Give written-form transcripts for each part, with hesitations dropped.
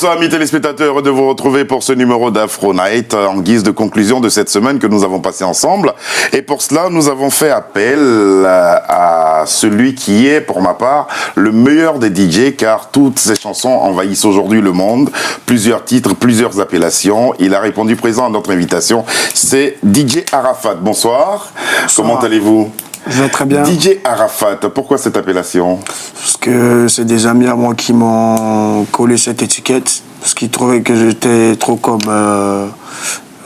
Bonsoir amis téléspectateurs, heureux de vous retrouver pour ce numéro d'Afro Night en guise de conclusion de cette semaine que nous avons passée ensemble. Et pour cela, nous avons fait appel à celui qui est, pour ma part, le meilleur des DJ, car toutes ces chansons envahissent aujourd'hui le monde. Plusieurs titres, plusieurs appellations. Il a répondu présent à notre invitation. C'est DJ Arafat. Bonsoir. Comment allez-vous ? Je vais très bien. DJ Arafat, pourquoi cette appellation ? Parce que c'est des amis à moi qui m'ont collé cette étiquette, parce qu'ils trouvaient que j'étais trop comme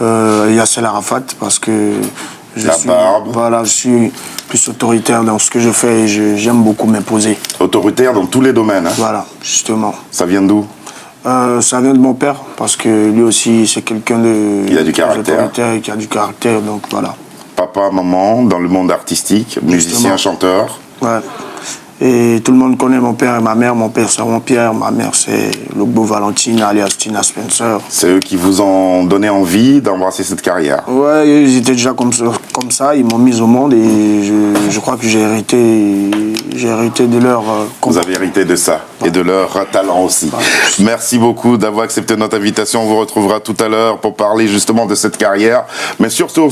Yasser Arafat, parce que je suis plus autoritaire dans ce que je fais et j'aime beaucoup m'imposer. Autoritaire dans tous les domaines. Hein. Voilà, justement. Ça vient d'où ? Ça vient de mon père, parce que lui aussi c'est quelqu'un de... Il a du caractère. Et qui a du caractère, donc voilà. Papa, maman, dans le monde artistique, musicien, chanteur. Ouais. Et tout le monde connaît mon père et ma mère. Mon père, c'est Jean-Pierre. Ma mère, c'est Logbo Valentine, alias Tina Spencer. C'est eux qui vous ont donné envie d'embrasser cette carrière. Ouais, ils étaient déjà comme ça. Ils m'ont mis au monde et je crois que j'ai hérité de leur... Vous avez hérité de ça et de leur talent aussi. Merci beaucoup d'avoir accepté notre invitation. On vous retrouvera tout à l'heure pour parler justement de cette carrière. Mais surtout,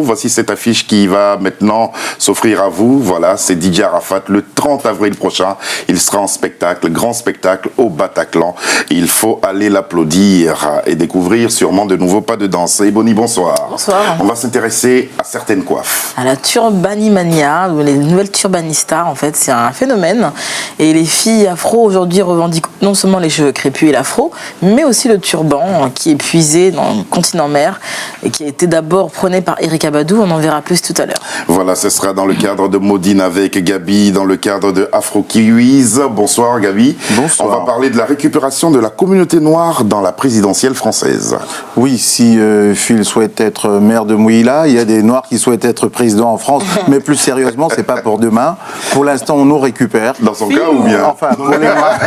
voici cette affiche qui va maintenant s'offrir à vous. Voilà, c'est DJ Arafat le 30 avril prochain. Il sera en spectacle, grand spectacle au Bataclan. Il faut aller l'applaudir et découvrir sûrement de nouveaux pas de danse. Et Bonnie, bonsoir. Bonsoir. On va s'intéresser à certaines coiffes. À la Turbanimania, ou les nouvelles Turbanistas, en fait, c'est un phénomène. Et les filles afro aujourd'hui revendiquent non seulement les cheveux crépus et l'afro, mais aussi le turban qui est puisé dans le continent mer et qui a été d'abord prôné par Erykah Badu. On en verra plus tout à l'heure. Voilà, ce sera dans le cadre de Modine avec Gabi, dans le cadre de Afro Kiwis. Bonsoir Gabi. Bonsoir. On va parler de la récupération de la communauté noire dans la présidentielle française. Oui, si Phil souhaite être maire de Mouila, il y a des noirs qui souhaitent être président en France, mais plus sérieusement, c'est pas pour demain. Pour l'instant, on nous récupère. Dans son cas ou bien ? Enfin, pour les noirs.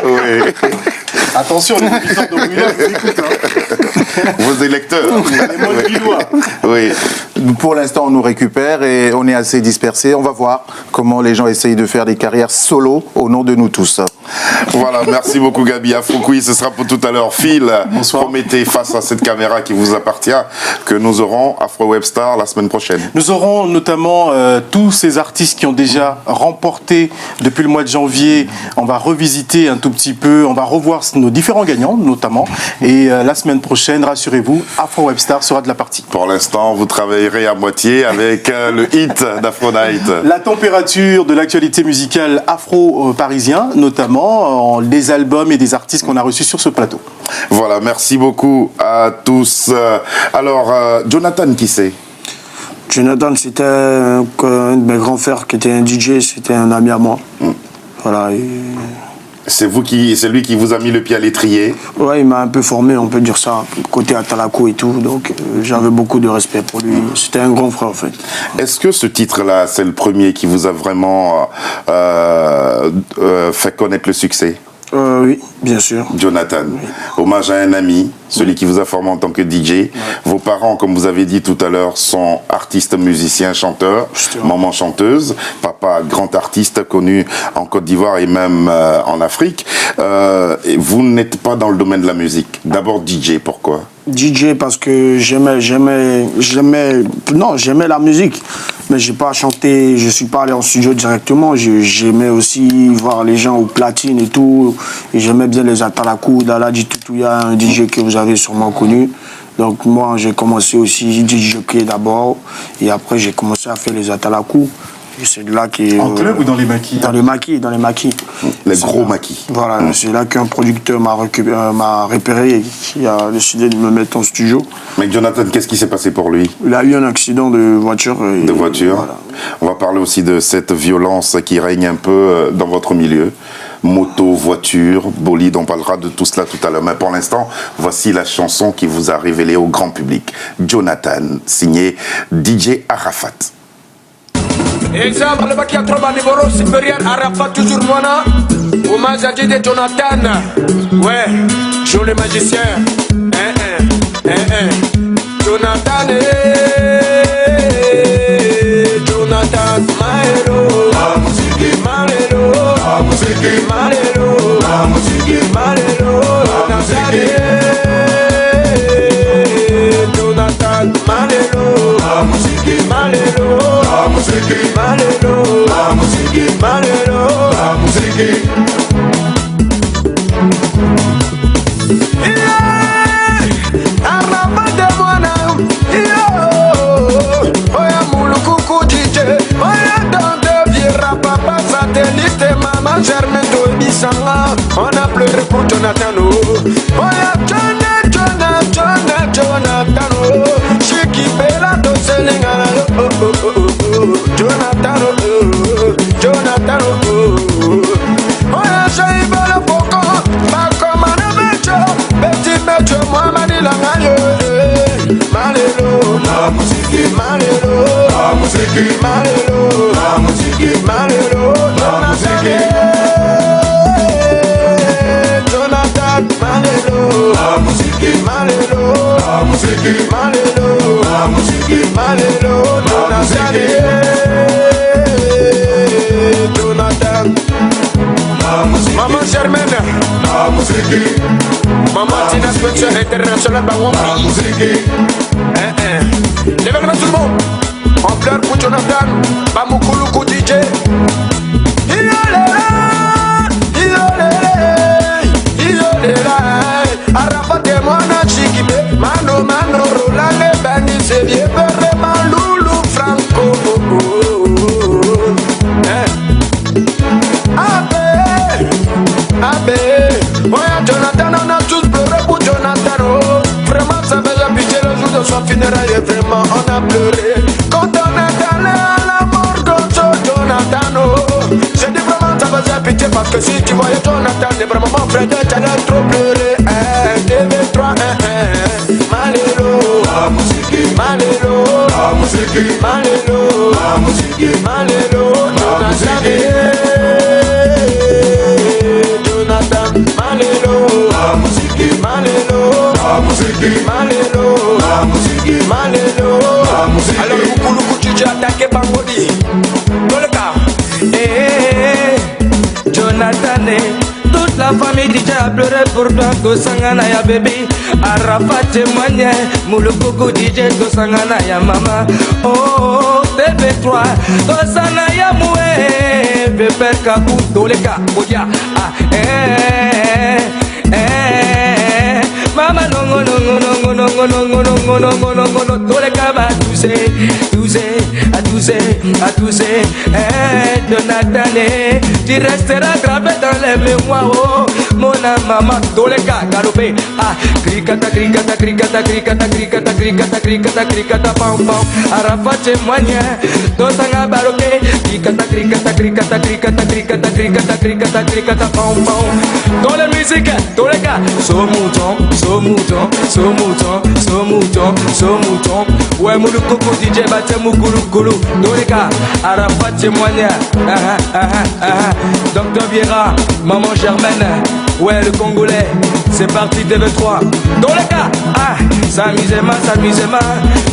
Oui. Attention, les émissions de Mouila vous écoutent. Hein. Vos électeurs. Les mots de Villois. Oui. Pour l'instant, on nous récupère et on est assez dispersés. On va voir comment les gens essayent de faire des carrières solo au nom de nous tous. Voilà, merci beaucoup Gabi. Afro Quiz, ce sera pour tout à l'heure. Phil, Bonsoir. promettez face à cette caméra qui vous appartient que nous aurons Afro Webstar la semaine prochaine. Nous aurons notamment tous ces artistes qui ont déjà remporté depuis le mois de janvier. On va revisiter un tout petit peu, on va revoir nos différents gagnants notamment. Et la semaine prochaine, rassurez-vous, Afro Webstar sera de la partie. Pour l'instant, vous travaillerez à moitié avec le hit d'Afro Night. La température de l'actualité musicale afro-parisien, notamment des albums et des artistes qu'on a reçus sur ce plateau. Voilà, merci beaucoup à tous. Alors, Jonathan, qui c'est ? Jonathan, c'était un de mes grands frères qui était un DJ, c'était un ami à moi. Voilà. C'est lui qui vous a mis le pied à l'étrier. Ouais, il m'a un peu formé, on peut dire ça, côté Atalako et tout, donc j'avais beaucoup de respect pour lui. C'était un grand frère en fait. Est-ce que ce titre-là, c'est le premier qui vous a vraiment fait connaître le succès ? Oui, bien sûr. Jonathan, Oui. hommage à un ami, celui qui vous a formé en tant que DJ. Ouais. Vos parents, comme vous avez dit tout à l'heure, sont artistes, musiciens, chanteurs. Justement. Maman chanteuse, papa grand artiste connu en Côte d'Ivoire et même en Afrique. Et vous n'êtes pas dans le domaine de la musique. D'abord DJ, pourquoi ? DJ parce que j'aimais la musique, mais j'ai pas chanté, je suis pas allé en studio directement. J'aimais aussi voir les gens au platine et tout, et j'aimais bien les Atalakou, Daladi Toutouya, un DJ que vous avez sûrement connu. Donc moi j'ai commencé aussi DJ d'abord, et après j'ai commencé à faire les Atalakou. Et c'est de là En club ou dans les maquis ? Dans les maquis. Les gros maquis. Voilà, c'est là qu'un producteur m'a repéré et qui a décidé de me mettre en studio. Mais Jonathan, qu'est-ce qui s'est passé pour lui ? Il a eu un accident de voiture. Voilà. On va parler aussi de cette violence qui règne un peu dans votre milieu. Moto, voiture, bolide, on parlera de tout cela tout à l'heure. Mais pour l'instant, voici la chanson qui vous a révélé au grand public. Jonathan, signé DJ Arafat. Exemple, le bac à trop niveau supérieur, Arafat toujours moana. Hommage à DJ Jonathan. Ouais, joli magicien. Jonathan, Jonathan, my hero. La musique, my hero. La musique, my hero. La musique, my hero. Malelo, la musique, Malelo, la musique, Malelo, la musique. Satellite, maman Germaine Dobisanga, on a pleuré pour Jonathan. Oh ya Jonathan, Chiki Bella Doselingana, Jonathan, oh ya Shaibala Poko, Bakomana Becho, Betty Becho, Mohamadi Langayo, Malelo, la musique, Malelo, la musique, Malelo, la musique, Malelo, Jonathan, Malelo, la musique, Malelo, la musique, Malelo, la musique, Malelo, Jonathan, la musique, Maman Germaine, la musique, Maman Tina Spencer International, la musique, levez-le tout le monde, on pleure pour Jonathan, Bamoukoulou DJ. Mano, Rolale, Bani, Sevier, Berreman, Loulou, Franco. Abbé, ouais, Jonathan, on a tous pleuré pour Jonathan. Vraiment, ça faisait pitié le jour de son funérail. Vraiment, on a pleuré. Quand on est allé à la mort de Jonathan, j'ai dit vraiment, ça faisait pitié parce que si tu voyais Jonathan, c'est vraiment mon frère, tu allais trop pleurer. TV3, Malelo, la musique, Malelo, la musique, Malelo, la musique, Malelo, Jonathan, Malelo, la musique, Malelo, la musique, Malelo, la musique, Malelo, la musique. Alors vous tu as attaqué Bangodi, dans le cas, Jonathan. Toute la famille DJ a pleuré pour toi, Kosangana ya bébé. Arafat témoignait, Moulokoko DJ, Kosangana ya maman. Oh, TV3, Kosangana ya moué. Pépère Kakou, Doleka, Oya. Mama non, Doleka va tousser. Jonathan, tu resteras gravé dans les mémoires. Oh, mon maman, Doleka, galopé. Cricata, pam pam. Arafat témoigne, Dosanga baroqué. Cricata, pam pam. Dans la musique, Doleka, so mouton. Ouais, Moulokoko DJ, Baté Moukoulou, Doleka, Arafat témoigne. Docteur Viera, Maman Germaine, ouais le Congolais, c'est parti TV3. Doleka, s'amusez-moi,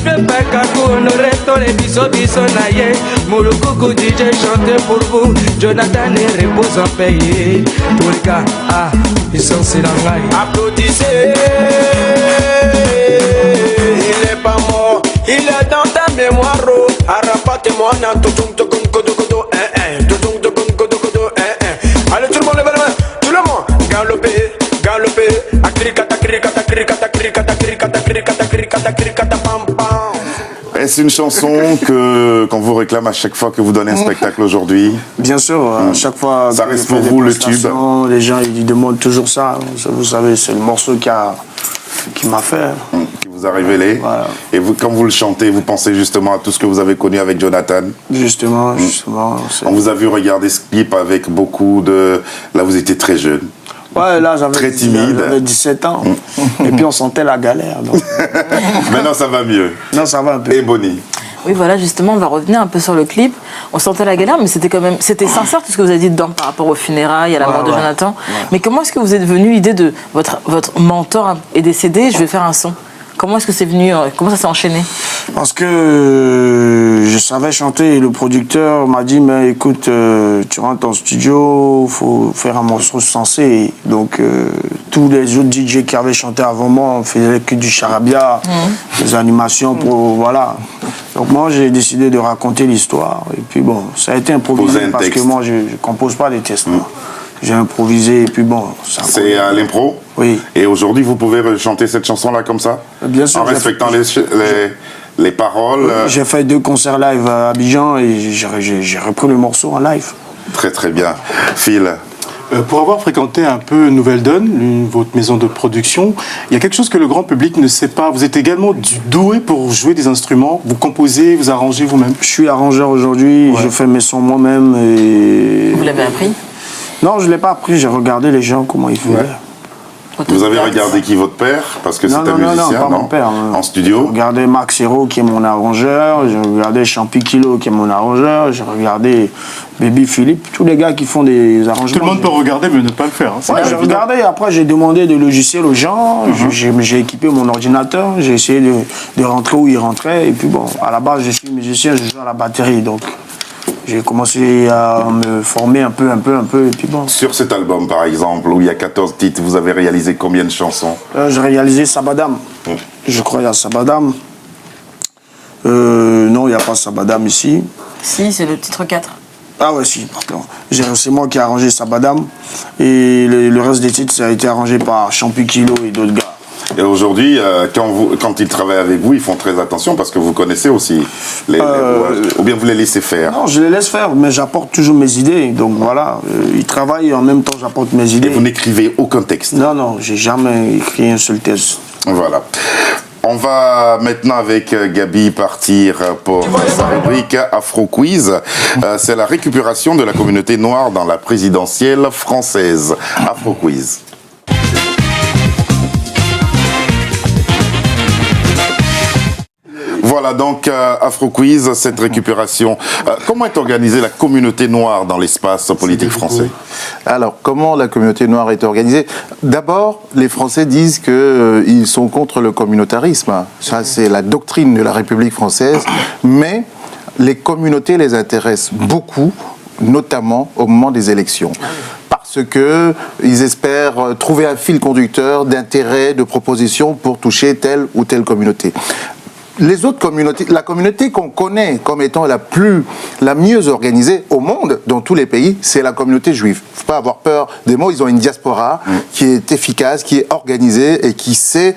je fais Kakou, honoré, tous les bisous naïe. Moulokoko DJ chante pour vous, Jonathan et repose en paix. Doleka, ils sont silangaï. Applaudissez, il est pas mort, il est dans ta mémoire. Arafat et moi, allez tout le monde lève la main, tout le monde galopé, pam pam. Est-ce une chanson qu'on vous réclame à chaque fois que vous donnez un spectacle aujourd'hui? Bien sûr, à chaque fois. Ça reste pour vous le tube? Les gens ils demandent toujours ça. Vous savez, c'est le morceau qui m'a fait. Qui vous a révélé. Voilà. Et vous, quand vous le chantez, vous pensez justement à tout ce que vous avez connu avec Jonathan? Justement. On vous a vu regarder ce clip avec beaucoup de... Là, vous étiez très jeune. Ouais, là, très timide. J'avais 17 ans. Et puis, on sentait la galère. Donc. Maintenant, ça va mieux. Non, ça va un peu. Et Bonnie? Oui, voilà, justement, on va revenir un peu sur le clip. On sentait la galère, mais c'était quand même... C'était sincère tout ce que vous avez dit dedans par rapport aux funérailles, à la mort de Jonathan. Ouais. Mais comment est-ce que vous êtes venu l'idée de... Votre mentor est décédé, je vais faire un son. Comment est-ce que c'est venu? Comment ça s'est enchaîné? Parce que je savais chanter et le producteur m'a dit, mais écoute, tu rentres en studio, faut faire un morceau sensé. Donc, tous les autres DJ qui avaient chanté avant moi, on faisait que du charabia, des animations pour, voilà. Donc moi, j'ai décidé de raconter l'histoire. Et puis bon, ça a été improvisé parce que moi, je ne compose pas des textes. J'ai improvisé et puis bon... C'est à l'impro? Oui. Et aujourd'hui, vous pouvez chanter cette chanson-là comme ça? Bien sûr. En respectant les paroles? J'ai fait 2 concerts live à Abidjan et j'ai repris le morceau en live. Très très bien. Phil? Pour avoir fréquenté un peu Nouvelle Donne, votre maison de production, il y a quelque chose que le grand public ne sait pas. Vous êtes également doué pour jouer des instruments. Vous composez, vous arrangez vous-même. Je suis arrangeur aujourd'hui, je fais mes sons moi-même. Et... Vous l'avez appris? Non, je ne l'ai pas appris, j'ai regardé les gens, comment ils faisaient. Vous avez regardé qui, votre père? Parce que c'est un musicien, non, pas mon père. En studio? J'ai regardé Max Hero qui est mon arrangeur, j'ai regardé Champi Kilo qui est mon arrangeur, j'ai regardé Baby Philippe, tous les gars qui font des arrangements. Tout le monde peut regarder mais ne pas le faire. Hein. Ouais, j'ai regardé, après j'ai demandé des logiciels aux gens, j'ai équipé mon ordinateur, j'ai essayé de rentrer où il rentrait, et puis bon, à la base je suis musicien, je joue à la batterie, donc... J'ai commencé à me former un peu, et puis bon. Sur cet album, par exemple, où il y a 14 titres, vous avez réalisé combien de chansons? J'ai réalisé Sabadam. Je crois qu'il y a Sabadam. Non, il n'y a pas Sabadam ici. Si, c'est le titre 4. Ah ouais, si, pardon. C'est moi qui ai arrangé Sabadam. Et le reste des titres, ça a été arrangé par Champi Kilo et d'autres gars. Et aujourd'hui, quand ils travaillent avec vous, ils font très attention parce que vous connaissez aussi les ou bien vous les laissez faire? Non, je les laisse faire, mais j'apporte toujours mes idées. Donc voilà, ils travaillent et en même temps j'apporte mes idées. Et vous n'écrivez aucun texte? Non, j'ai jamais écrit un seul texte. Voilà. On va maintenant avec Gabi partir pour sa rubrique Afro Quiz. C'est la récupération de la communauté noire dans la présidentielle française. Afro Quiz. Voilà donc Afro Quiz, cette récupération. Comment est organisée la communauté noire dans l'espace politique français? Alors, comment la communauté noire est organisée? D'abord, les Français disent qu'ils sont contre le communautarisme. Ça, c'est la doctrine de la République française. Mais les communautés les intéressent beaucoup, notamment au moment des élections. Parce qu'ils espèrent trouver un fil conducteur d'intérêts, de propositions pour toucher telle ou telle communauté. Les autres communautés, la communauté qu'on connaît comme étant la mieux organisée au monde, dans tous les pays, c'est la communauté juive. Il ne faut pas avoir peur des mots, ils ont une diaspora qui est efficace, qui est organisée et qui sait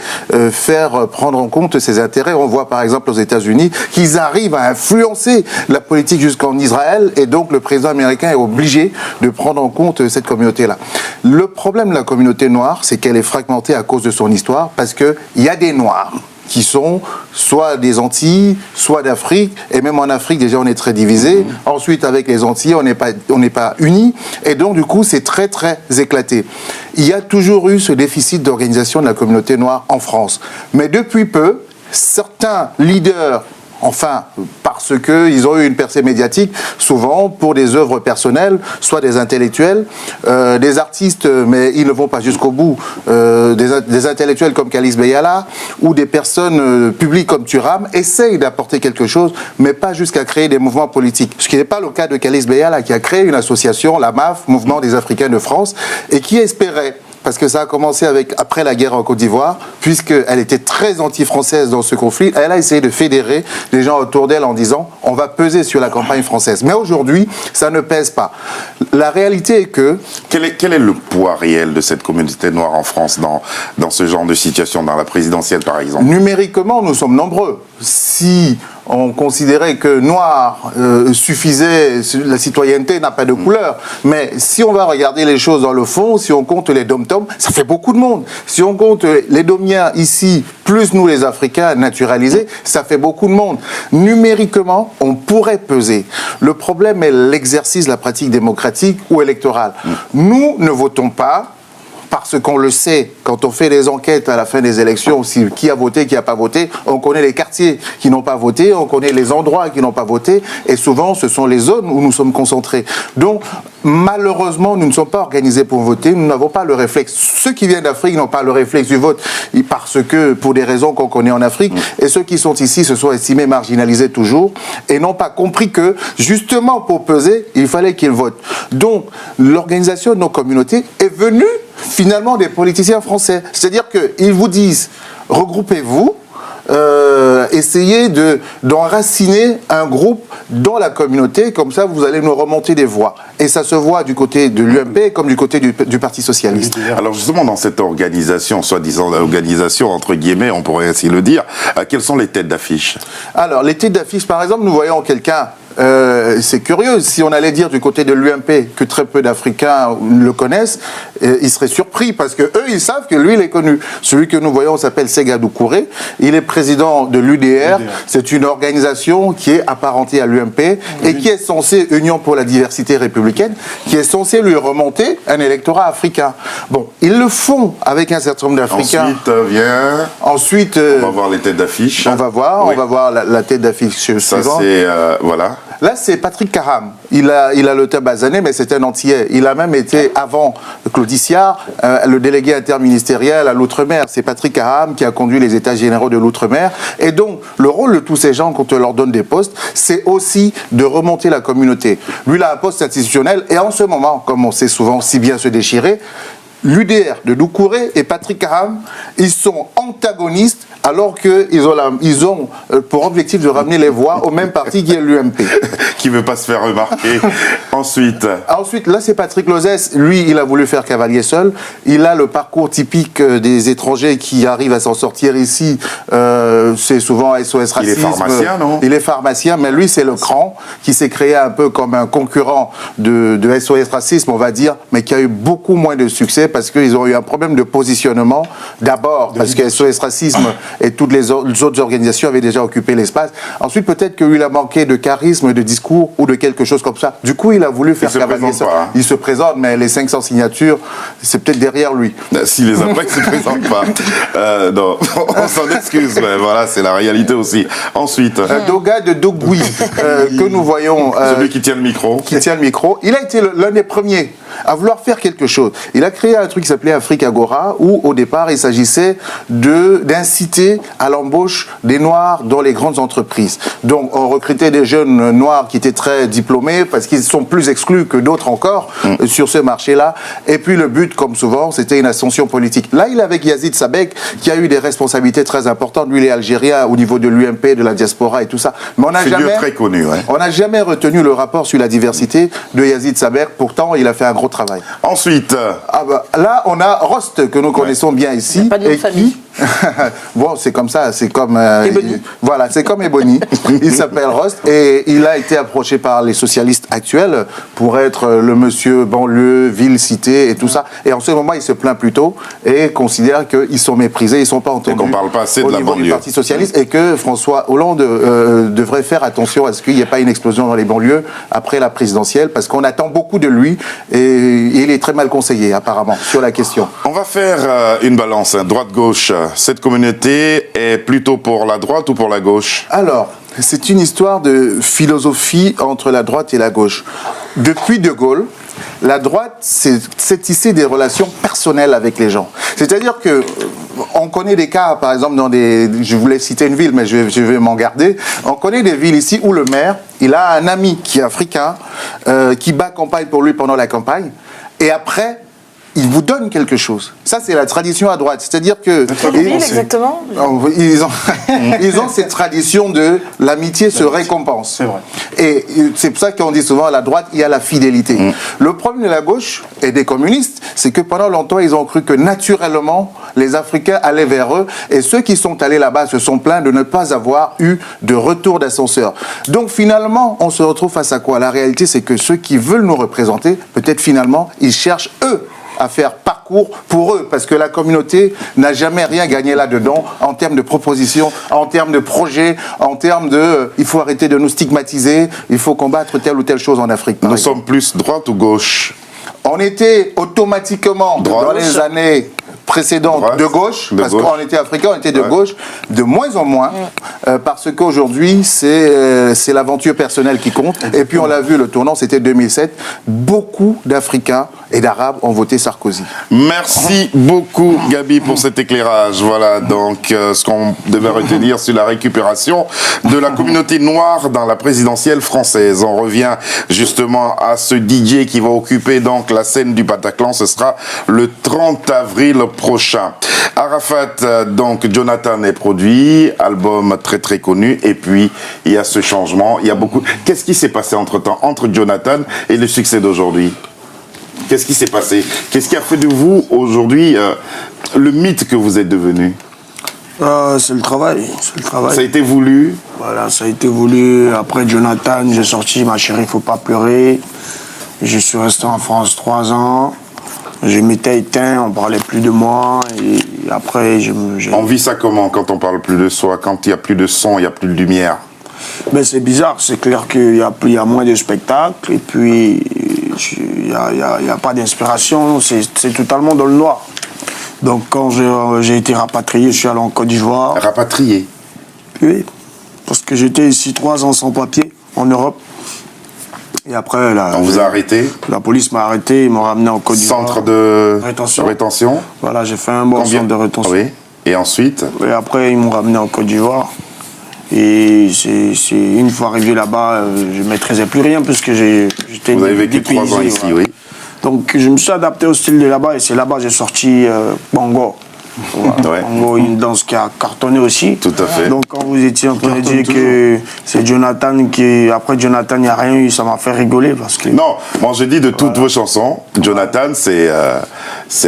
faire prendre en compte ses intérêts. On voit par exemple aux États-Unis qu'ils arrivent à influencer la politique jusqu'en Israël et donc le président américain est obligé de prendre en compte cette communauté-là. Le problème de la communauté noire, c'est qu'elle est fragmentée à cause de son histoire parce qu'il y a des Noirs qui sont soit des Antilles, soit d'Afrique, et même en Afrique déjà on est très divisé. Ensuite avec les Antilles on n'est pas unis, et donc du coup c'est très très éclaté. Il y a toujours eu ce déficit d'organisation de la communauté noire en France, mais depuis peu certains leaders, enfin, parce qu'ils ont eu une percée médiatique, souvent pour des œuvres personnelles, soit des intellectuels, des artistes, mais ils ne vont pas jusqu'au bout, des intellectuels comme Kaliss Beyala, ou des personnes publiques comme Thuram, essayent d'apporter quelque chose, mais pas jusqu'à créer des mouvements politiques. Ce qui n'est pas le cas de Kaliss Beyala, qui a créé une association, la MAF, Mouvement des Africains de France, et qui espérait, parce que ça a commencé après la guerre en Côte d'Ivoire, puisqu'elle était très anti-française dans ce conflit, elle a essayé de fédérer les gens autour d'elle en disant « on va peser sur la campagne française ». Mais aujourd'hui, ça ne pèse pas. La réalité est que... Quel est le poids réel de cette communauté noire en France dans ce genre de situation, dans la présidentielle par exemple? Numériquement, nous sommes nombreux. Si on considérait que noir suffisait, la citoyenneté n'a pas de couleur. Mais si on va regarder les choses dans le fond, si on compte les dom-toms, ça fait beaucoup de monde. Si on compte les domiens ici, plus nous les Africains naturalisés, ça fait beaucoup de monde. Numériquement, on pourrait peser. Le problème est l'exercice de la pratique démocratique ou électorale. Nous ne votons pas parce qu'on le sait, quand on fait des enquêtes à la fin des élections, qui a voté, qui n'a pas voté, on connaît les quartiers qui n'ont pas voté, on connaît les endroits qui n'ont pas voté, et souvent ce sont les zones où nous sommes concentrés. Donc malheureusement, nous ne sommes pas organisés pour voter, nous n'avons pas le réflexe. Ceux qui viennent d'Afrique n'ont pas le réflexe du vote, parce que, pour des raisons qu'on connaît en Afrique, et ceux qui sont ici se sont estimés marginalisés toujours, et n'ont pas compris que, justement pour peser, il fallait qu'ils votent. Donc, l'organisation de nos communautés est venue, finalement, des politiciens français. C'est-à-dire qu'ils vous disent, regroupez-vous, essayez d'enraciner un groupe dans la communauté, comme ça vous allez nous remonter des voix. Et ça se voit du côté de l'UMP comme du côté du Parti Socialiste. Alors justement, dans cette organisation, soi-disant organisation, entre guillemets, on pourrait ainsi le dire, quelles sont les têtes d'affiche? Alors, les têtes d'affiche, par exemple, nous voyons quelqu'un, c'est curieux, si on allait dire du côté de l'UMP que très peu d'Africains le connaissent, ils seraient surpris parce que eux, ils savent que lui, il est connu. Celui que nous voyons s'appelle Séga Doucouré, il est président de l'UDR, c'est une organisation qui est apparentée à l'UMP et qui est censée, Union pour la diversité républicaine, qui est censée lui remonter un électorat africain. Bon, ils le font avec un certain nombre d'Africains. Ensuite, on va voir les têtes d'affiche. On va voir la tête d'affiche suivante. Ça, c'est, voilà. Là, c'est Patrick Karam. Il a le teint basané, mais c'est un Antillais. Il a même été, avant Claudiciard, le délégué interministériel à l'Outre-mer. C'est Patrick Karam qui a conduit les États généraux de l'Outre-mer. Et donc, le rôle de tous ces gens, quand on leur donne des postes, c'est aussi de remonter la communauté. Lui, il a un poste institutionnel. Et en ce moment, comme on sait souvent si bien se déchirer, l'UDR de Doucouré et Patrick Karam, ils sont antagonistes alors qu'ils ont pour objectif de ramener les voix au même parti qui est l'UMP. Qui ne veut pas se faire remarquer. Ensuite, là, c'est Patrick Lozès. Lui, il a voulu faire cavalier seul. Il a le parcours typique des étrangers qui arrivent à s'en sortir ici. C'est souvent SOS Racisme. Il est pharmacien, non? Il est pharmacien, mais lui, c'est le cran qui s'est créé un peu comme un concurrent de SOS Racisme, on va dire, mais qui a eu beaucoup moins de succès parce qu'ils ont eu un problème de positionnement. D'abord, parce que SOS Racisme et toutes les autres organisations avaient déjà occupé l'espace. Ensuite, peut-être qu'il a manqué de charisme, de discours ou de quelque chose comme ça. Du coup, il a voulu faire cavalier seul. Il se présente, mais les 500 signatures, c'est peut-être derrière lui. S'il les a pas, il ne se présente pas. Non, on s'en excuse, mais voilà, c'est la réalité aussi. Ensuite, Doga de Dogui, que nous voyons... celui qui tient le micro. Il a été l'un des premiers à vouloir faire quelque chose. Il a créé un truc qui s'appelait Afrique Agora, où au départ, il s'agissait d'inciter à l'embauche des Noirs dans les grandes entreprises. Donc, on recrutait des jeunes Noirs qui étaient très diplômés, parce qu'ils sont plus exclus que d'autres encore sur ce marché-là. Et puis, le but, comme souvent, c'était une ascension politique. Là, il est avec Yazid Sabek, qui a eu des responsabilités très importantes. Lui, il est algérien au niveau de l'UMP, de la diaspora et tout ça. Mais on n'a jamais... très connu, ouais. On n'a jamais retenu le rapport sur la diversité de Yazid Sabek. Pourtant, il a fait un gros travail. Ensuite, là, on a Rost, que nous connaissons bien ici. Il n'y a pas de nom de famille. Bon, c'est comme ça, c'est comme... voilà, c'est comme Ebony. Il s'appelle Rost et il a été approché par les socialistes actuels pour être le monsieur banlieue, ville, cité et tout ça. Et en ce moment, il se plaint plutôt et considère qu'ils sont méprisés, ils ne sont pas entendus. Et qu'on ne parle pas assez de la au niveau banlieue. du Parti Socialiste et que François Hollande devrait faire attention à ce qu'il n'y ait pas une explosion dans les banlieues après la présidentielle, parce qu'on attend beaucoup de lui et il est très mal conseillé apparemment sur la question. On va faire une balance, hein, droite-gauche. Cette communauté est plutôt pour la droite ou pour la gauche? Alors, c'est une histoire de philosophie entre la droite et la gauche. Depuis De Gaulle, la droite, c'est tisser des relations personnelles avec les gens. C'est-à-dire que on connaît des cas, par exemple, je voulais citer une ville, mais je vais m'en garder. On connaît des villes ici où le maire, il a un ami qui est africain, qui bat campagne pour lui pendant la campagne, et après, il vous donne quelque chose. Ça, c'est la tradition à droite. C'est-à-dire que... Quelle ville exactement? Ils ont cette tradition de l'amitié se récompense. C'est vrai. Et c'est pour ça qu'on dit souvent à la droite, il y a la fidélité. Le problème de la gauche et des communistes, c'est que pendant longtemps, ils ont cru que naturellement, les Africains allaient vers eux. Et ceux qui sont allés là-bas se sont plaints de ne pas avoir eu de retour d'ascenseur. Donc finalement, on se retrouve face à quoi? La réalité, c'est que ceux qui veulent nous représenter, peut-être finalement, ils cherchent eux à faire parcours pour eux, parce que la communauté n'a jamais rien gagné là-dedans en termes de propositions, en termes de projets, en termes de il faut arrêter de nous stigmatiser, il faut combattre telle ou telle chose en Afrique. Nous sommes plus droite ou gauche? On était automatiquement, dans les années précédentes, de gauche, parce qu'on était africain, on était de gauche, de moins en moins, parce qu'aujourd'hui, c'est l'aventure personnelle qui compte. Et puis, on l'a vu, le tournant, c'était 2007. Beaucoup d'Africains et d'Arabes ont voté Sarkozy. Merci beaucoup, Gabi, pour cet éclairage. Voilà, donc, ce qu'on devait retenir sur la récupération de la communauté noire dans la présidentielle française. On revient justement à ce DJ qui va occuper donc la scène du Bataclan. Ce sera le 30 avril prochain. Arafat, donc Jonathan est produit, album très très connu, et puis il y a ce changement, il y a beaucoup. Qu'est-ce qui s'est passé entre-temps, entre Jonathan et le succès d'aujourd'hui? Qu'est-ce qui s'est passé? Qu'est-ce qui a fait de vous aujourd'hui le mythe que vous êtes devenu? C'est le travail, c'est le travail. Ça a été voulu? Voilà, ça a été voulu. Après Jonathan, j'ai sorti Ma chérie, faut pas pleurer. Je suis resté en France 3 ans. Je m'étais éteint, on parlait plus de moi. Et après, On vit ça comment quand on parle plus de soi? Quand il n'y a plus de son, il n'y a plus de lumière? Ben, c'est bizarre, c'est clair qu'il y a moins de spectacles. Et puis, il n'y a pas d'inspiration. C'est totalement dans le noir. Donc, quand j'ai été rapatrié, je suis allé en Côte d'Ivoire. Rapatrié? Oui, parce que j'étais ici 3 ans sans papier, en Europe. Et après, on vous a arrêté? La police m'a arrêté, ils m'ont ramené en Côte d'Ivoire. Centre de rétention? Voilà, j'ai fait un bon centre de rétention. Oui. Et ensuite? Et après, ils m'ont ramené en Côte d'Ivoire. Et c'est une fois arrivé là-bas, je ne maîtrisais plus rien puisque j'étais... Vous avez vécu 3 ans ici, voilà. oui. Donc je me suis adapté au style de là-bas et c'est là-bas que j'ai sorti Bongo. Voilà. Bongo, une danse qui a cartonné aussi. Tout à fait. Donc quand vous étiez en train de dire que c'est Jonathan qui... Après Jonathan, il n'y a rien eu, ça m'a fait rigoler parce que... Non, moi je dis de toutes vos chansons, Jonathan, c'est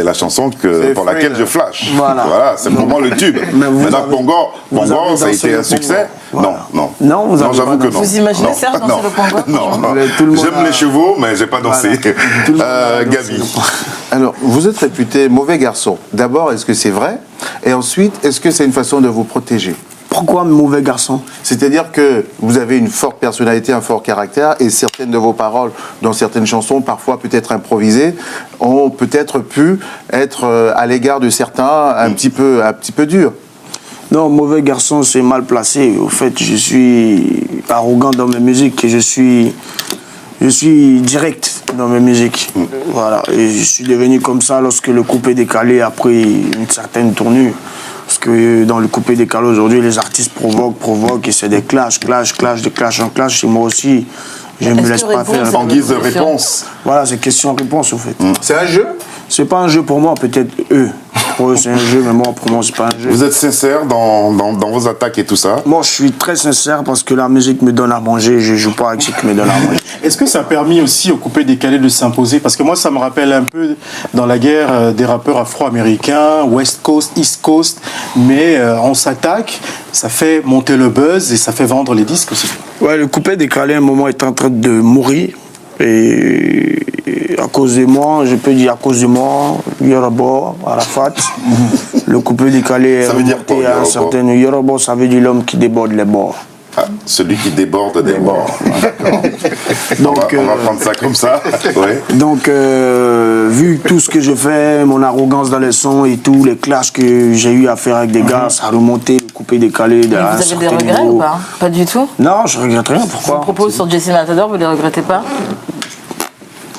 la chanson pour laquelle je flash. Voilà, c'est pour moi le tube. Maintenant, Bongo, ça a été un succès? Voilà. Non. Non, j'avoue que non. Vous imaginez Serge danser le Bongo? Non, j'aime les chevaux, mais j'ai pas dansé. Gabi. Alors, vous êtes réputé mauvais garçon. D'abord, est-ce que c'est vrai? Et ensuite, est-ce que c'est une façon de vous protéger? Pourquoi mauvais garçon? C'est-à-dire que vous avez une forte personnalité, un fort caractère, et certaines de vos paroles, dans certaines chansons, parfois peut-être improvisées, ont peut-être pu être, à l'égard de certains, un petit peu dures. Non, mauvais garçon, c'est mal placé. Au fait, je suis arrogant dans mes musiques et je suis direct dans mes musiques. Voilà. Et je suis devenu comme ça lorsque le coupé décalé a pris une certaine tournure. Parce que dans le coupé décalé aujourd'hui, les artistes provoquent et c'est des clashs, de clash en clash. Et moi aussi, je ne me laisse pas faire. En guise de réponse. Voilà, c'est question-réponse au fait. C'est un jeu? C'est pas un jeu pour moi, peut-être eux. Pour eux, c'est un jeu, mais moi, pour moi, c'est pas un jeu. Vous êtes sincère dans vos attaques et tout ça? Moi, je suis très sincère parce que la musique me donne à manger. Je joue pas avec ce qui me donne à manger. Est-ce que ça a permis aussi au coupé décalé de s'imposer? Parce que moi, ça me rappelle un peu dans la guerre des rappeurs afro-américains, West Coast, East Coast. Mais on s'attaque, ça fait monter le buzz et ça fait vendre les disques aussi. Ouais, le coupé décalé, à un moment, est en train de mourir. Et à cause de moi, je peux dire à cause de moi, Yoruba, Arafat, le coupé décalé ça veut dire quoi, à un certain Yoruba, ça veut dire l'homme qui déborde les bords. Ah, celui qui déborde des bords. Donc, on va prendre ça comme ça. Ouais. Donc, vu tout ce que je fais, mon arrogance dans les sons et tous les clashs que j'ai eu à faire avec des gars, ça a remonté, le coupé décalé. Vous avez des regrets ou pas? Pas du tout? Non, je regrette rien. Pourquoi? Vos propos sur Jesse Matador, vous les regrettez pas?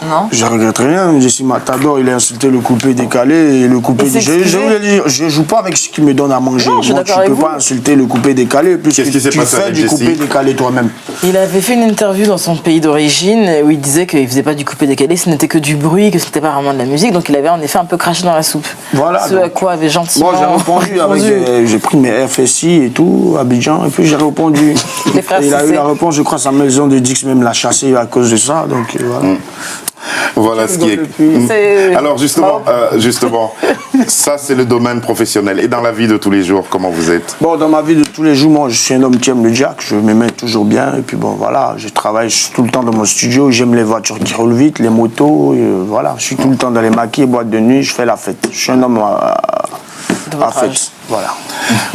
Non. Je regrette rien. Jesse Matador, il a insulté le coupé décalé et le coupé décalé. Je joue pas avec ce qui me donne à manger. Non, je suis moi, tu d'accord peux avec pas insulter le coupé décalé puisque tu fais du coupé décalé toi-même. Il avait fait une interview dans son pays d'origine où il disait qu'il faisait pas du coupé décalé, ce n'était que du bruit, que c'était pas vraiment de la musique, donc il avait en effet un peu craché dans la soupe. Voilà. Ce à quoi avait gentiment. Moi, j'ai répondu avec. J'ai pris mes FSI et tout, Abidjan, et puis j'ai répondu. Il a eu la réponse, je crois, sa maison de Dix même l'a chassé à cause de ça, donc voilà. Voilà ce qui est. Alors justement, ça c'est le domaine professionnel. Et dans la vie de tous les jours, comment vous êtes? Bon, dans ma vie de tous les jours, moi je suis un homme qui aime le jack, je me mets toujours bien. Et puis bon, voilà, je travaille tout le temps dans mon studio, j'aime les voitures qui roulent vite, les motos, voilà. Je suis tout le temps dans les maquis, boîtes de nuit, je fais la fête. Je suis un homme à fête. Voilà.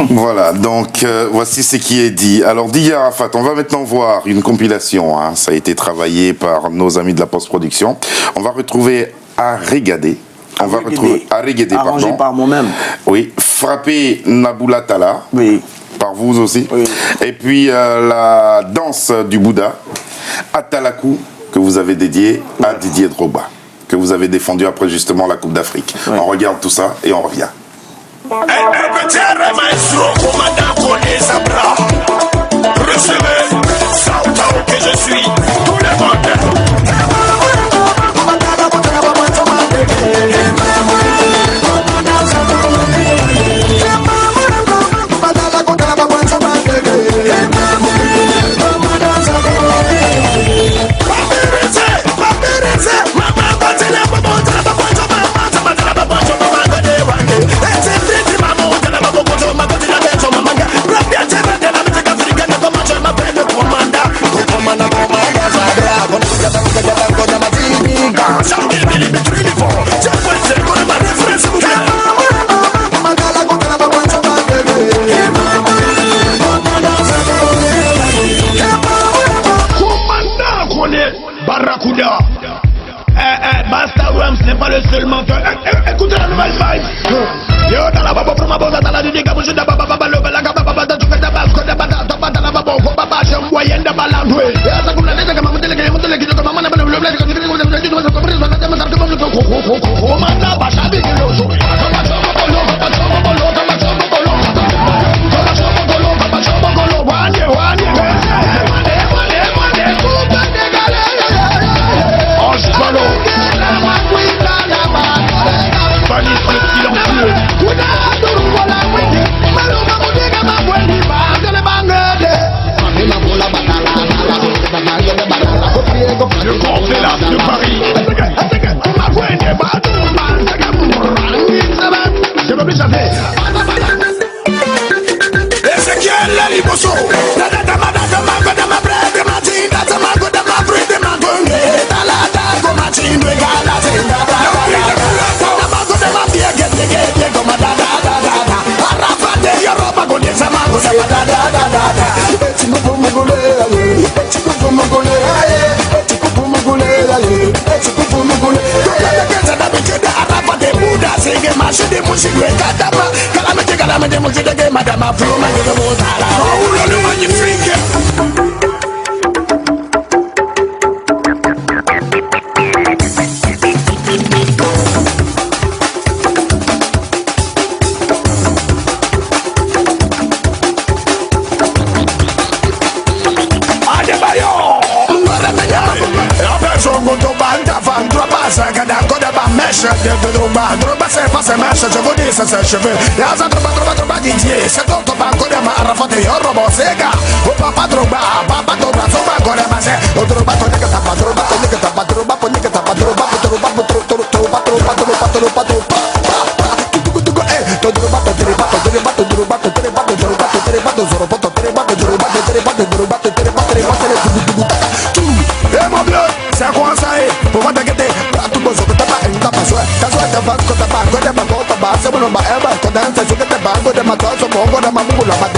Voilà, donc voici ce qui est dit. Alors DJ Arafat, on va maintenant voir une compilation, hein. Ça a été travaillé par nos amis de la post-production. On va retrouver Areguedé. On va retrouver Areguedé, arrangé pardon. par moi-même. Oui, frappé Naboula Talla. Oui. Par vous aussi. Oui. Et puis la danse du Bouddha, Atalakou, que vous avez dédié à Didier Drogba, que vous avez défendu après justement la Coupe d'Afrique. Oui. On regarde tout ça et on revient. Recevez, Sao que je suis, tous les vendeurs. Barracuda. Basta Rams n'est pas le seul menteur. Écoutez la nouvelle vibe. Yo, dans la baba, pour ma bosa, dans la digue, comme je n'ai pas baba, le bel agaba, baba, tu fais ta base, que de bata, top, dans la baba, faut pas passer un moyen de balandouer. Et à ça, comme la tête, comme un modèle, comme un modèle, comme un modèle, le bled, comme un modèle, comme un modèle, comme un modèle, comme un modèle, comme le corps de l'as de Paris. Je veux plus chanter. Ezekiel Laliboso. Je vous dis, ça c'est cheveux. Y'a ça droba Didier. C'est ton topa, connaît ma rafate, y'a robot, c'est gars. Oh papa droba, soba, connaît ma c'est. Oh droba, ton nègre, tapa, droba, ton nègre, tapa, droba, ton nègre, tapa, droba, c'est quoi ça? Pour moi t'inquiéter, tout le monde se tape, une tape, t'as joué, t'as vas, quand t'as pas, quand t'as pas, quand t'as pas, c'est bon, bah, elle va, quand t'as joué, t'as pas, quand t'as pas, quand t'as pas, quand t'as pas, quand t'as pas,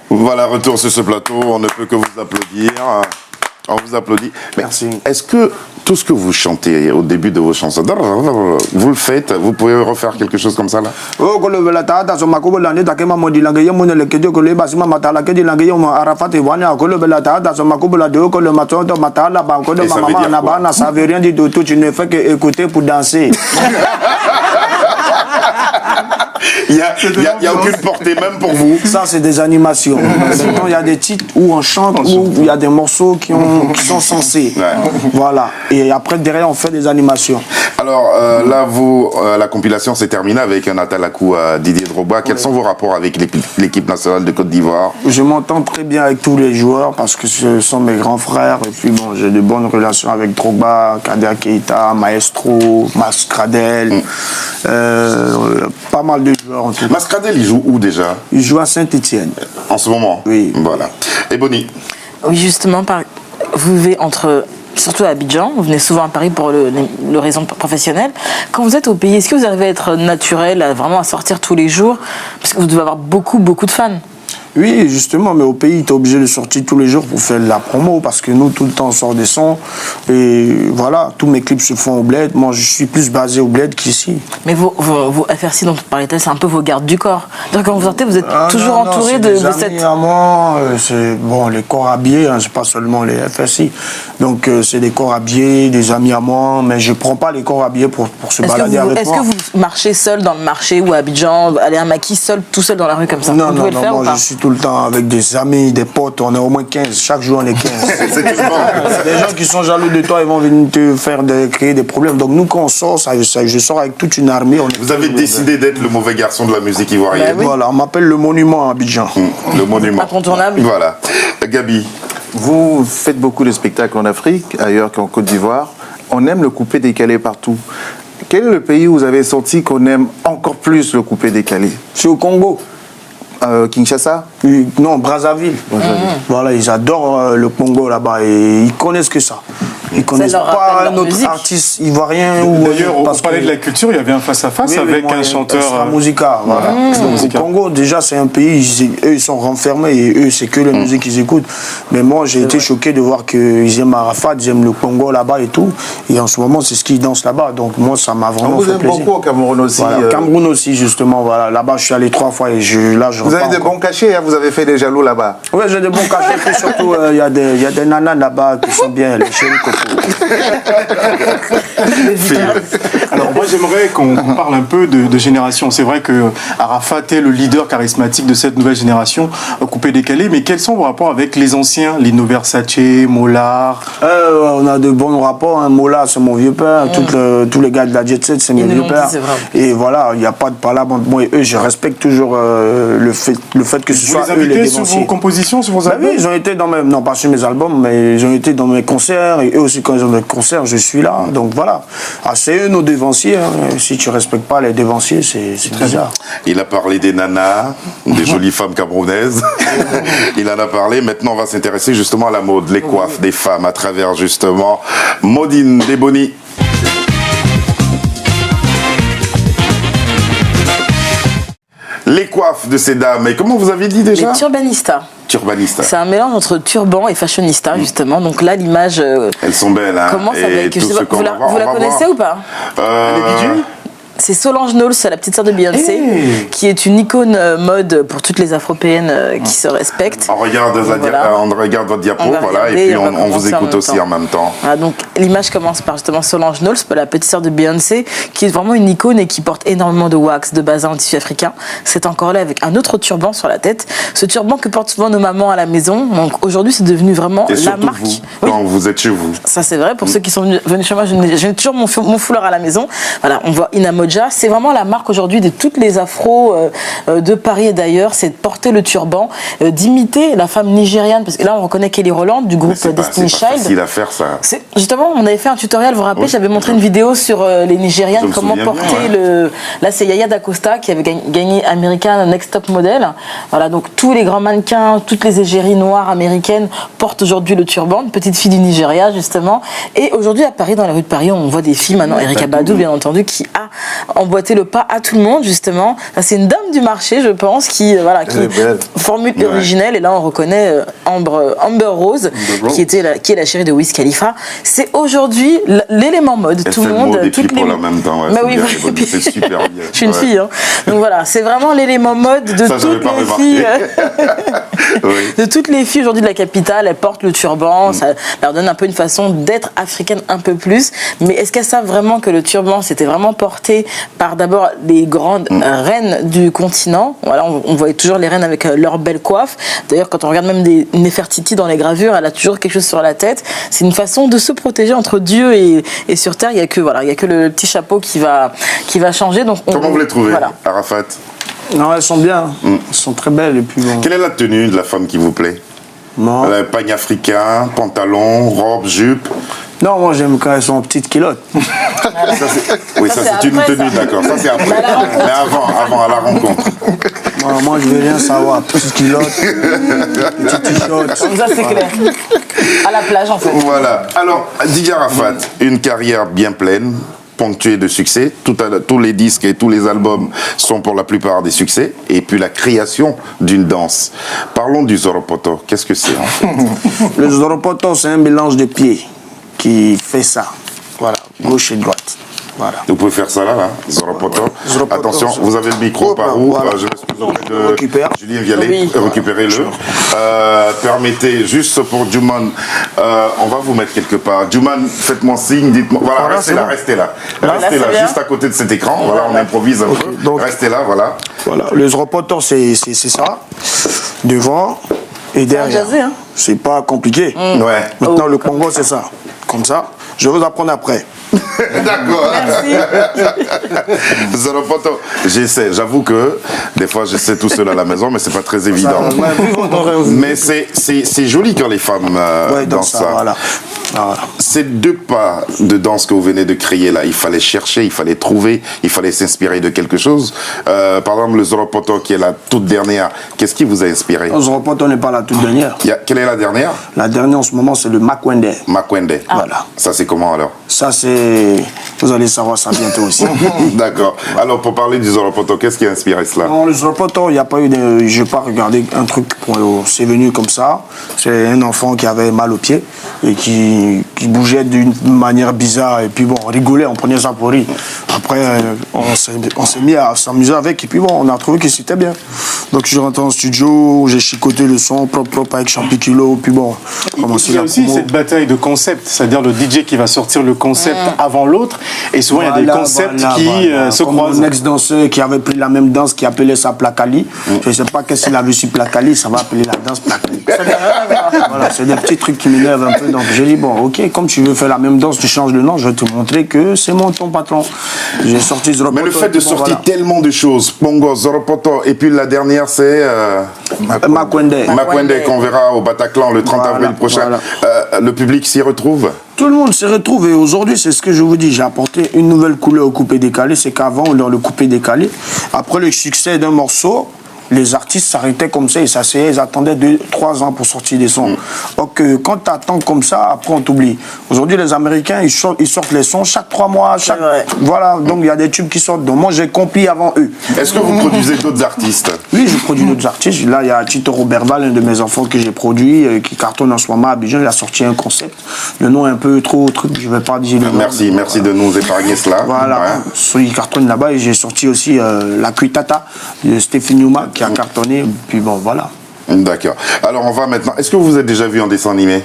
Voilà, retour sur ce plateau, on ne peut que vous applaudir. On vous applaudit. Mais merci. Est-ce que tout ce que vous chantez au début de vos chansons, vous le faites? Vous pouvez refaire quelque chose comme ça là? Oh, quand le tata sur ma coupe l'année, t'as qu'à m'en dire que mon le kédio que les basima matala que dit l'année on arafat et vonia que le tata sur ma coupe la deux que le matin de matala banque de ma maman nabana ça veut rien dire de tout, tu ne fais que écouter pour danser. Il y a aucune portée même pour vous. Ça c'est des animations. Maintenant il y a des titres où on chante, où il y a des morceaux qui sont censés. Ouais. Voilà. Et après derrière on fait des animations. Alors là, la compilation s'est terminée avec un Atalakou à Didier Drogba. Quels sont vos rapports avec l'équipe nationale de Côte d'Ivoire? Je m'entends très bien avec tous les joueurs parce que ce sont mes grands frères. Et puis bon, j'ai de bonnes relations avec Drogba, Kader Keita, Maestro, Mascradel, pas mal de joueurs en tout cas. Mascradel, il joue où déjà? Il joue à Saint-Étienne. En ce moment? Oui. Voilà. Et Bonnie? Oui, justement, vous vivez entre surtout à Abidjan. Vous venez souvent à Paris pour le raison professionnelle. Quand vous êtes au pays, est-ce que vous arrivez à être naturel, vraiment à sortir tous les jours? Parce que vous devez avoir beaucoup de fans. Oui, justement, mais au pays, tu es obligé de sortir tous les jours pour faire de la promo, parce que nous, tout le temps, on sort des sons. Et voilà, tous mes clips se font au bled. Moi, je suis plus basé au bled qu'ici. Mais vos FRC dont vous parlez, c'est un peu vos gardes du corps. Donc, quand vous sortez, vous êtes toujours non, entouré de des cette... amis à moi, c'est bon, les corps habillés, hein, c'est pas seulement les FSI. Donc, c'est des corps habillés, des amis à moi, mais je prends pas les corps habillés pour se balader avec moi. Est-ce que vous marchez seul dans le marché ou à Abidjan, aller à Maquis tout seul dans la rue comme ça? Non, vous pouvez le faire ou pas? je suis tout le temps avec des amis, des potes, on est au moins 15, chaque jour on est 15. C'est des gens qui sont jaloux de toi, ils vont venir te faire créer des problèmes. Donc nous quand on sort, je sors avec toute une armée. Vous avez décidé d'être le mauvais garçon de la musique ivoirienne. Oui. Voilà, on m'appelle le monument à Abidjan. Le monument. Incontournable. Voilà. Gabi. Vous faites beaucoup de spectacles en Afrique, ailleurs qu'en Côte d'Ivoire. On aime le coupé-décalé partout. Quel est le pays où vous avez senti qu'on aime encore plus le coupé-décalé? C'est au Congo. Kinshasa? Non, Brazzaville. Voilà, ils adorent le Congo là-bas et ils connaissent que ça. Ils connaissent leur pas rappelle leur notre musique. artiste ivoirien. D'ailleurs, on parlait de la culture, il y avait un face-à-face avec un chanteur. Musica, voilà. Donc, au Congo, déjà, c'est un pays, eux, ils sont renfermés et eux, c'est que la musique qu'ils écoutent. Mais moi, j'ai été choqué de voir qu'ils aiment Arafat, ils aiment le Congo là-bas et tout. Et en ce moment, c'est ce qu'ils dansent là-bas. Donc, moi, ça m'a vraiment fait plaisir. Vous aimez beaucoup au Cameroun aussi. Voilà, Cameroun aussi, justement. Voilà. Là-bas, je suis allé 3 fois et je Vous avez des bons cachets, hein, vous avez fait des jaloux là-bas. Oui, j'ai des bons cachets. Et surtout, il y a des nanas là-bas qui sont bien, les chéris coco. Alors moi j'aimerais qu'on parle un peu de génération. C'est vrai que Arafat est le leader charismatique de cette nouvelle génération coupé-décalé, mais quels sont vos rapports avec les anciens, Lino Versace, Mollard? On a de bons rapports, hein. Mollard c'est mon vieux père, tous les gars de la Jet Set c'est mes vieux pères. Et voilà, il n'y a pas de palabre entre moi et eux, je respecte toujours le fait que ce soit eux les invités dévanciers. sur vos compositions, sur vos albums? Oui, ils ont été dans mes, non pas sur mes albums, mais ils ont été dans mes concerts, et eux aussi quand ils ont des concerts, je suis là, donc voilà. Ah, c'est eux nos dévanciers, hein. Si tu respectes pas les dévanciers, c'est bizarre. Il a parlé des nanas, des jolies femmes camerounaises. Il en a parlé. Maintenant, on va s'intéresser justement à la mode, les coiffes des femmes à travers justement Modine Deboni. Les coiffes de ces dames. Et comment vous avez dit déjà? Les turbanistas. Turbanista. C'est un mélange entre turban et fashionista, justement. Donc là, l'image... Elles sont belles, hein. Comment ça va Et être? tout ce qu'on Vous va voir, la on va connaissez voir. ou pas? Les C'est Solange Knowles, la petite sœur de Beyoncé, qui est une icône mode pour toutes les afropéennes qui se respectent. On regarde, on regarde votre diapo, voilà, et puis on vous écoute aussi en même temps. Voilà, donc l'image commence par justement Solange Knowles, la petite sœur de Beyoncé, qui est vraiment une icône et qui porte énormément de wax, de bazin en tissu africain. C'est encore là avec un autre turban sur la tête. Ce turban que portent souvent nos mamans à la maison. Donc aujourd'hui, c'est devenu vraiment Et la marque. vous, quand vous êtes chez vous. Ça c'est vrai, pour ceux qui sont venus chez moi, j'ai toujours mon foulard à la maison. Voilà, on voit Inamoja. C'est vraiment la marque aujourd'hui de toutes les afros de Paris et d'ailleurs, c'est de porter le turban, d'imiter la femme nigériane, parce que là on reconnaît Kelly Rowland du groupe Destiny Child. C'est facile à faire ça. Justement, on avait fait un tutoriel, vous vous rappelez, j'avais montré une vidéo sur les Nigérianes, comment porter le... Là c'est Yaya D'Acosta qui avait gagné American Next Top Model. Voilà, donc tous les grands mannequins, toutes les égéries noires américaines portent aujourd'hui le turban, une petite fille du Nigeria justement. Et aujourd'hui à Paris, dans les rues de Paris, on voit des filles maintenant, Erika Badou bien entendu, qui a emboîté le pas à tout le monde justement. C'est une dame du marché, je pense, qui formule originelle. Et là on reconnaît Amber Rose, qui est la chérie de Wiz Khalifa. C'est aujourd'hui l'élément mode. Elle tout fait le monde, mode toutes les... en même temps. Ouais, bah oui, c'est super bien. Je suis une fille, hein. Donc voilà, c'est vraiment l'élément mode de toutes les filles. De toutes les filles aujourd'hui de la capitale, elles portent le turban. Ça leur donne un peu une façon d'être africaine un peu plus. Mais est-ce qu'elles savent vraiment que le turban c'était vraiment porté par d'abord les grandes reines du continent? Voilà, on voyait toujours les reines avec leur belle coiffe. D'ailleurs, quand on regarde même Nefertiti dans les gravures, elle a toujours quelque chose sur la tête. C'est une façon de se protéger entre Dieu et sur terre. Il y a que le petit chapeau qui va changer. Donc comment vous les trouvez, Arafat? Non, elles sont bien. Elles sont très belles. Et puis, bon. Quelle est la tenue de la femme qui vous plaît? Non. Pagne africain, pantalon, robe, jupe. Non, moi j'aime quand elles sont en petites culottes. Oui, ça c'est une après, tenue, ça. d'accord. Ça c'est après. Mais avant, à la rencontre. Moi je veux rien savoir. Petites culottes, petits t-shirts. Comme ça, c'est clair. À la plage, en fait. Voilà. Alors, Didier Arafat, une carrière bien pleine, ponctuée de succès. Tous les disques et tous les albums sont pour la plupart des succès. Et puis la création d'une danse. Parlons du Zoropoto. Qu'est-ce que c'est en fait? Le Zoropoto, c'est un mélange de pieds qui fait ça. Voilà, gauche et droite. Voilà. Vous pouvez faire ça là, Zoropoto. Zoropoto, Attention, ça. vous avez le micro par où? Voilà. Je m'excuse auprès On récupère. de Julien Vialet. Oui. Récupérez-le. Permettez, juste pour Juman, on va vous mettre quelque part. Juman, faites-moi signe, dites-moi. Voilà, Voilà, restez c'est là, bon. restez là. Là, Restez c'est là, bien. juste à côté de cet écran. Voilà, on improvise un peu. donc- Restez là, voilà. Voilà. Le Zoropoto, c'est ça. Devant et derrière. jazzé, hein. C'est pas compliqué. Ouais. Maintenant, le Congo, c'est ça. Comme ça. Je vais vous apprendre après. D'accord. Merci. Zoropoto, j'essaie. J'avoue que des fois, j'essaie tout seul à la maison, mais c'est pas très évident. Mais c'est joli quand les femmes Ouais, dans dansent ça, ça. voilà. Voilà. Ces deux pas de danse que vous venez de créer là, il fallait chercher, il fallait trouver, il fallait s'inspirer de quelque chose. Par exemple, le Zoropoto qui est la toute dernière, qu'est-ce qui vous a inspiré? Le Zoropoto n'est pas la toute dernière. Quelle est la dernière? La dernière en ce moment, c'est le Makwende. Makwende. Voilà. Ça, c'est comment alors? Ça, c'est. Vous allez savoir ça bientôt aussi. D'accord. Alors, pour parler du Zoropoto, qu'est-ce qui a inspiré cela? Non, le Zoropoto, il n'y a pas eu de. Je n'ai pas regardé un truc. C'est venu comme ça. C'est un enfant qui avait mal au pied et qui bougeait d'une manière bizarre. Et puis bon, on rigolait, on prenait ça pour rire. Après, on s'est mis à s'amuser avec. Et puis bon, on a trouvé que c'était bien. Donc, je suis rentré en studio, j'ai chicoté le son propre avec Champikilo. Puis bon, Il y a aussi cette bataille de concepts, c'est-à-dire le DJ qui va sortir le concept avant l'autre, et souvent il y a des concepts qui se Comme croisent. mon ex-danseur qui avait pris la même danse, qui appelait ça Plakali. Je ne sais pas qu'est-ce qu'il a vu sur Plakali, ça va appeler la danse Plakali. Voilà, c'est des petits trucs qui m'énervent un peu. Donc j'ai dit, bon, ok, comme tu veux faire la même danse, tu changes le nom, je vais te montrer que c'est mon ton patron. J'ai sorti Zoropoto. Mais le fait de bon, sortir voilà. tellement de choses, Pongo, Zoropoto, et puis la dernière c'est Makwende. Makwende qu'on verra au Bataclan le 30 Voilà, avril prochain. voilà. Le public s'y retrouve? Tout le monde se retrouve et aujourd'hui, c'est ce que je vous dis, j'ai apporté une nouvelle couleur au coupé décalé. C'est qu'avant, dans le coupé décalé, après le succès d'un morceau, les artistes s'arrêtaient comme ça, ils s'asseyaient, ils attendaient 2-3 ans pour sortir des sons. Donc quand tu attends comme ça, après on t'oublie. Aujourd'hui, les Américains, ils sortent les sons chaque 3 mois, vrai. Voilà, donc il y a des tubes qui sortent. Donc moi, j'ai compris avant eux. Est-ce que vous produisez d'autres artistes? Oui, je produis d'autres artistes. Là, il y a Tito Roberval, un de mes enfants que j'ai produit, qui cartonne en ce moment à Abidjan. Il a sorti un concept. Le nom est un peu trop truc, je ne vais pas dire le nom. Merci de nous épargner cela. Voilà, Ouais. il cartonne là-bas et j'ai sorti aussi La Cuitata de Stéphane Numa qui a cartonné. Puis bon, voilà. D'accord. Alors on va maintenant. Est-ce que vous vous êtes déjà vu en dessin animé?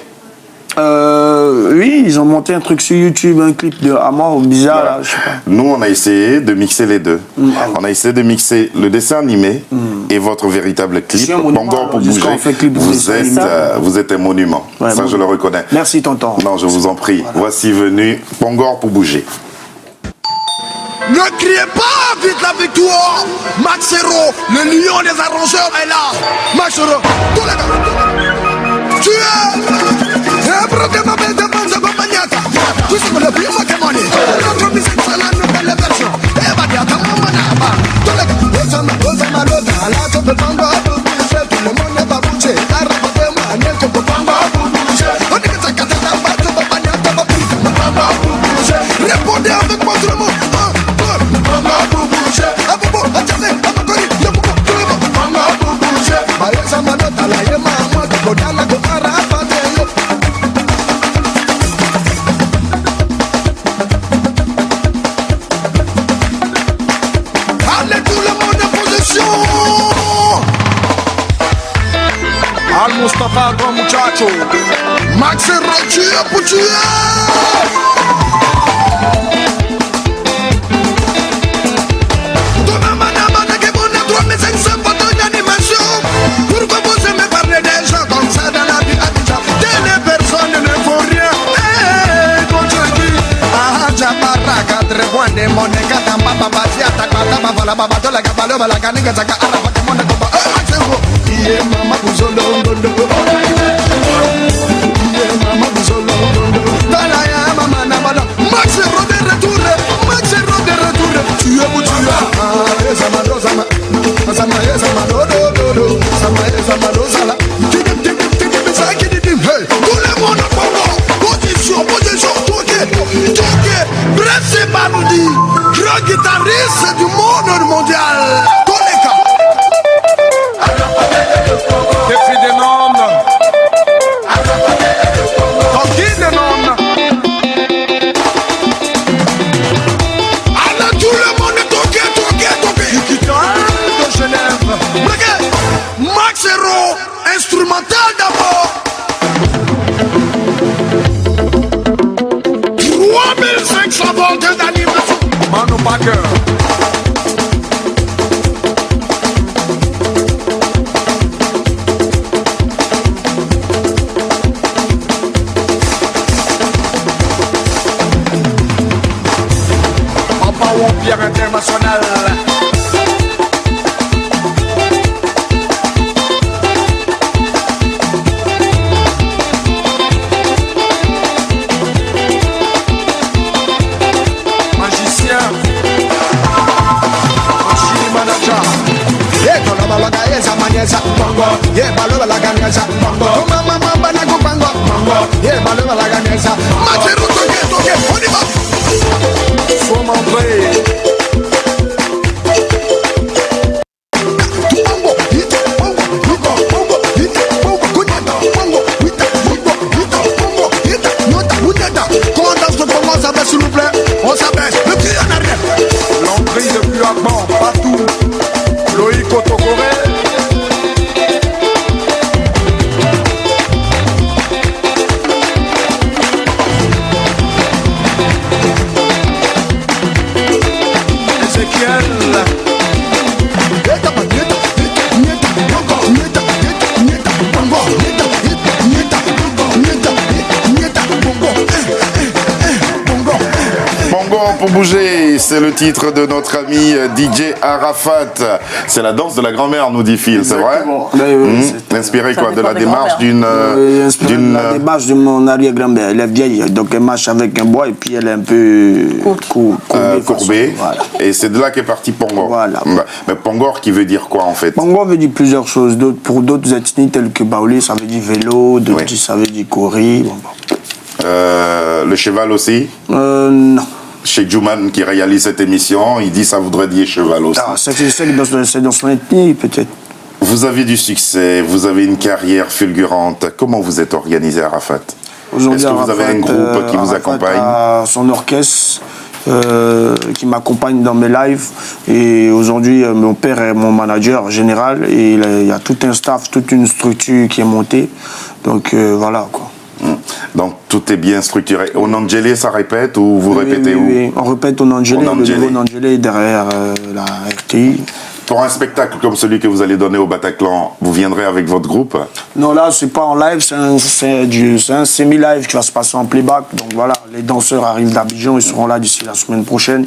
Oui, ils ont monté un truc sur YouTube, un clip de Amor bizarre, Voilà. là, je sais pas. Nous, on a essayé de mixer les deux. On a essayé de mixer le dessin animé et votre véritable clip. Je suis un monument, Pongo pour alors, jusqu'à bouger. on fait clip de dessin animé. Vous êtes un monument. Ouais, ça, bon. je le reconnais. Merci, tonton. Non, je vous en prie. Voici venu Pongor pour bouger. Ne criez pas vite la victoire. Maxero, le lion des arrangeurs est là. Maxero, tous les gars. Tu es un problème avec des bandes de Bamanyata. Tout ce que le plus moi témoigné. Notre musique, c'est la nouvelle version. Et va dire ta maman là-bas. Tous les gars, Osama, la tope de Panga, tout le monde n'est pas bougé. Arrête moi, n'est que pour Panga, on dit que ça casse la base de Bamanyata, Panga, répondez avec votre mot. Allez tout le monde en position. Al Mustafa Gwa muchacho Max Rochia Puchia. Pourquoi vous aimez parler des gens comme ça dans la vie Abidjan? Les personnes ne font rien. Quand je dis Jabaraka, Trebouane, Moneka, Tamba, Baziata, Kataba, Balaba, Tola, Kabalo, Balakaniga, Zaka, Araba, Moneka, Maxero, Mama, Buzolo, Kaloudi, grand guitariste du monde mondial. Toleka. Depuis des noms. Qui des noms? Alors tout le monde toqué. De Genève. Regarde, Max Hero, instrumental d'abord. 3500 volts d'animation. Manu Baker. Papa Pierre International. Max Hero, toqué, on y va. Faut m'entrer. Quand on danse le Congo, on s'abaisse s'il vous plaît. On s'abaisse. Le pied en arrière. L'entrée le plus avant, partout. Loïc Otokoré. Ezekiel. Bongo pour bouger, c'est le titre de notre ami DJ Arafat. C'est la danse de la grand-mère, nous dit Phil, c'est vrai? Exactement. Oui, c'est- Inspiré Ça quoi? De dépend la des démarche grand-mères. inspiré de la démarche de mon arrière-grand-mère. Elle est vieille, donc elle marche avec un bois et puis elle est un peu courbé. Voilà. Et c'est de là qu'est parti Pongor. Voilà. Mais Pongor qui veut dire quoi en fait? Pongor veut dire plusieurs choses. Pour d'autres ethnies telles que Baoulé, ça veut dire vélo, d'autres Oui. ça veut dire courir. Bon. Le cheval aussi? Non. Chez Juman qui réalise cette émission, il dit ça voudrait dire cheval aussi. Ah, c'est dans son ethnie peut-être. Vous avez du succès, vous avez une carrière fulgurante. Comment vous êtes organisé, Arafat? Aujourd'hui, Est-ce que vous avez un groupe qui vous Arafat accompagne? a son orchestre qui m'accompagne dans mes lives. Et aujourd'hui, mon père est mon manager général et il y a tout un staff, toute une structure qui est montée. Donc voilà quoi. Donc tout est bien structuré. Au Nangélé, ça répète ou vous répétez où? Oui. On répète au Nangélé, Au le Nangélé. nouveau Nangélé derrière la RTI. Pour un spectacle comme celui que vous allez donner au Bataclan, vous viendrez avec votre groupe? Non, là, c'est pas en live, c'est un semi-live qui va se passer en playback. Donc voilà, les danseurs arrivent d'Abidjan, ils seront là d'ici la semaine prochaine.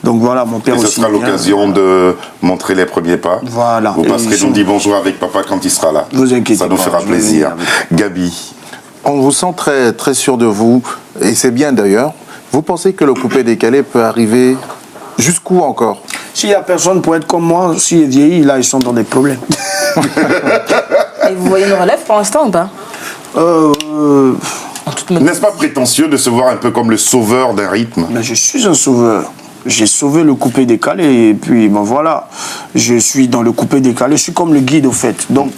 Donc voilà, mon père Et ce aussi. sera vient. l'occasion de montrer les premiers pas. Voilà. Vous Et passerez ils sont- nous dire bonjour avec papa quand il sera là. Vous inquiétez Ça nous pas, fera je vais plaisir. venir Gabi, On vous sent très, très sûr de vous, et c'est bien d'ailleurs. Vous pensez que le coupé-décalé peut arriver jusqu'où encore? S'il y a personne pour être comme moi, s'il est vieilli, là, ils sont dans des problèmes. Et vous voyez une relève pour l'instant ou pas? En toute modestie. n'est-ce pas prétentieux de se voir un peu comme le sauveur d'un rythme? Mais je suis un sauveur. J'ai sauvé le coupé décalé et puis ben voilà, je suis dans le coupé décalé, je suis comme le guide au fait. Donc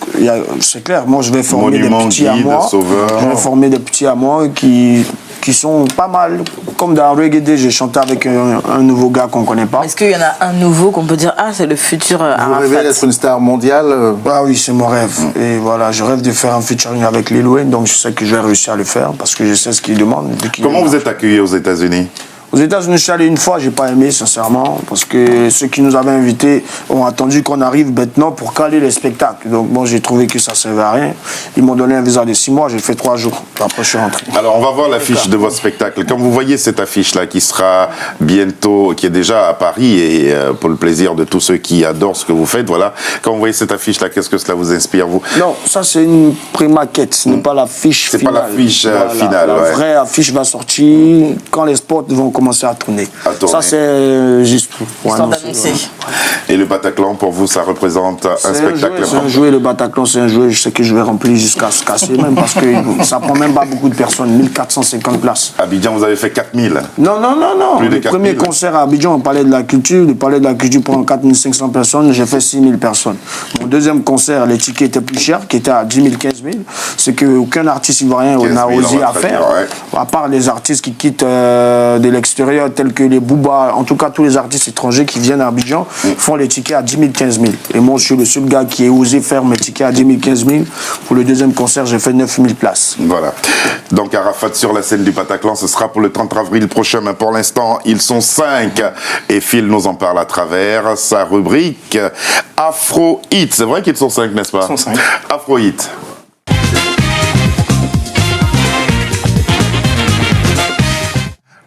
c'est clair, moi je vais former Monument, des petits à guide, moi. sauveur. Je vais former des petits à moi qui sont pas mal. Comme dans Reggae, j'ai chanté avec un nouveau gars qu'on connaît pas. Est-ce qu'il y en a un nouveau qu'on peut dire, ah, c'est le futur Vous Arafat? rêvez d'être une star mondiale Ah oui, c'est mon rêve. Et voilà, je rêve de faire un featuring avec Lil Wayne, donc je sais que je vais réussir à le faire parce que je sais ce qu'il demande. Comment vous êtes accueilli aux États-Unis? Aux États-Unis, je suis allé une fois, j'ai pas aimé, sincèrement, parce que ceux qui nous avaient invités ont attendu qu'on arrive maintenant pour caler les spectacles. Donc, bon, j'ai trouvé que ça servait à rien. Ils m'ont donné un visa de 6 mois, j'ai fait 3 jours. Après, je suis rentré. Alors, on va voir l'affiche de votre spectacle. Quand vous voyez cette affiche-là qui sera bientôt, qui est déjà à Paris, et pour le plaisir de tous ceux qui adorent ce que vous faites, voilà. Quand vous voyez cette affiche-là, qu'est-ce que cela vous inspire, vous? Non, ça, c'est une pré-maquette, ce n'est pas l'affiche C'est finale. pas l'affiche finale, La ouais. vraie affiche va sortir quand les spots vont commencer à tourner. tourner. Ça, c'est juste pour Histoire annoncer. d'annoncer. Et le Bataclan, pour vous, ça représente un spectacle. C'est un jouet, le Bataclan, c'est un jouet, je sais que je vais remplir jusqu'à se casser, même parce que ça prend même pas beaucoup de personnes, 1450 places. Abidjan, vous avez fait 4000. Non. Plus de Le 4000, premier concert à Abidjan, on parlait de la culture. Le palais de la culture prend 4500 personnes, j'ai fait 6000 personnes. Mon deuxième concert, les tickets étaient plus chers, qui étaient à 10 000, 15 000. C'est qu'aucun artiste ivoirien n'a osé à faire, à part les artistes qui quittent de l'extérieur, tels que les Booba, en tout cas tous les artistes étrangers qui viennent à Abidjan, font les tickets à 10 000, 15 000. Et moi, je suis le seul gars qui a osé faire mes tickets à 10 000, 15 000. Pour le deuxième concert, j'ai fait 9 000 places. Voilà. Donc Arafat sur la scène du Bataclan, ce sera pour le 30 avril prochain, mais pour l'instant, ils sont 5. Et Phil nous en parle à travers sa rubrique Afro Hit. C'est vrai qu'ils sont 5, n'est-ce pas? Ils sont 5. Afro Hit.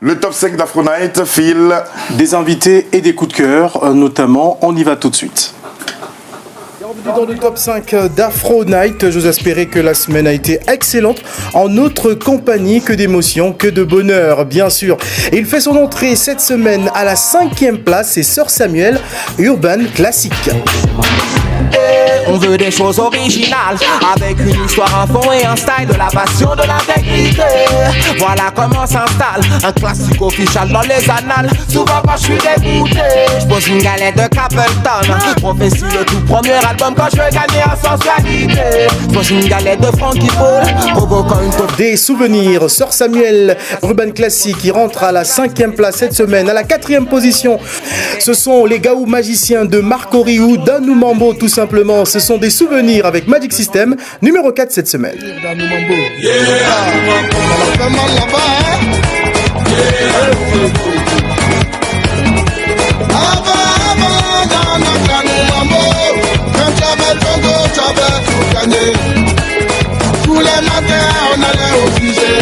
Le top 5 d'Afro Night, Phil. Des invités et des coups de cœur, notamment. On y va tout de suite. Bienvenue dans le top 5 d'Afro Night. J'ose espérer que la semaine a été excellente en notre compagnie, que d'émotions, que de bonheur, bien sûr. Et il fait son entrée cette semaine à la 5e place, c'est Sœur Samuel, Urban Classique. On veut des choses originales, avec une histoire, un fond et un style, de la passion, de l'intégrité. Voilà comment s'installe un classique officiel dans les annales. Souvent quand je suis dégoûté, je pose une galette de Capleton. Prophétie, le tout premier album quand je veux gagner en sensualité. Je pose une galette de Frankie Paul, provoquant une taupe. Des souvenirs, Sœur Samuel, Urban Classique, qui rentre à la 5e place cette semaine. À la 4e position, ce sont les Gaou magiciens de Marco Riou, Danou Mambo tout simplement. Ce sont des souvenirs avec Magic System, numéro 4 cette semaine. Tous les matins, on allait au sujet,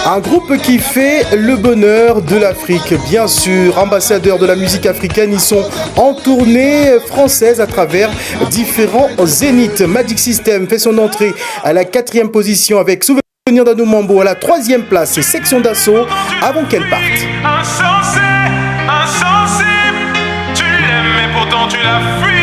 un groupe qui fait le bonheur de l'Afrique, bien sûr. Ambassadeurs de la musique africaine, ils sont en tournée française à travers différents zéniths. Magic System fait son entrée à la 4e position avec Souvenir d'Anou Mambo. À la 3e place, c'est Section d'Assaut avant qu'elle parte. Insensé, insensible, tu l'aimes mais pourtant tu la fuis.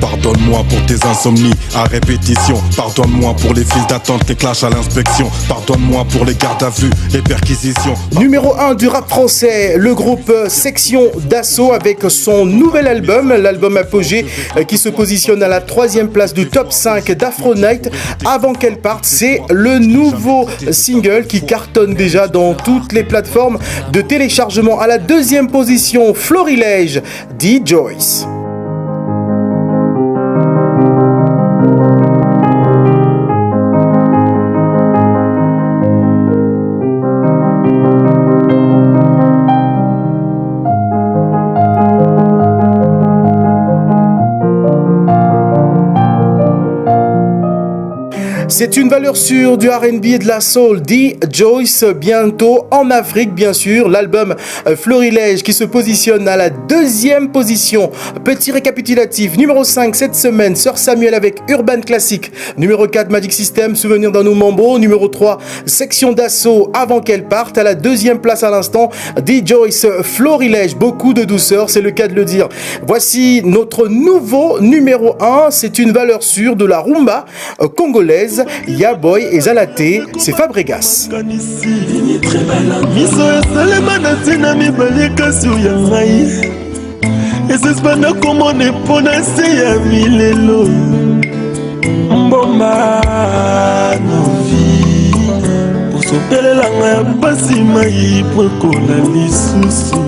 Pardonne-moi pour tes insomnies à répétition. Pardonne-moi pour les files d'attente, les clashs à l'inspection. Pardonne-moi pour les gardes à vue, les perquisitions. Numéro 1 du rap français, le groupe Section d'Assaut avec son nouvel album, l'album Apogée, qui se positionne à la 3e place du top 5 d'Afro Night. Avant qu'elle parte, c'est le nouveau single qui cartonne déjà dans toutes les plateformes de téléchargement. À la 2e position, Florilège, D-Joyce. C'est une valeur sûre du R&B et de la soul. D-Joyce, bientôt en Afrique, bien sûr. L'album Florilège qui se positionne à la 2e position. Petit récapitulatif. Numéro 5 cette semaine, Sœur Samuel avec Urban Classique. Numéro 4, Magic System, Souvenir d'Anou Mambo. Numéro 3, Section d'Assaut avant qu'elle parte. À la 2e place à l'instant, D-Joyce, Florilège. Beaucoup de douceur, c'est le cas de le dire. Voici notre nouveau numéro 1. C'est une valeur sûre de la rumba congolaise. Yaboy et Zalaté, c'est Fabregas. Miso esalema na ntina mibale kasi oya ngai esespa nakomona mpona se ya milelo mbomba novi osopelelanga ya pasi mai po ekola lisusu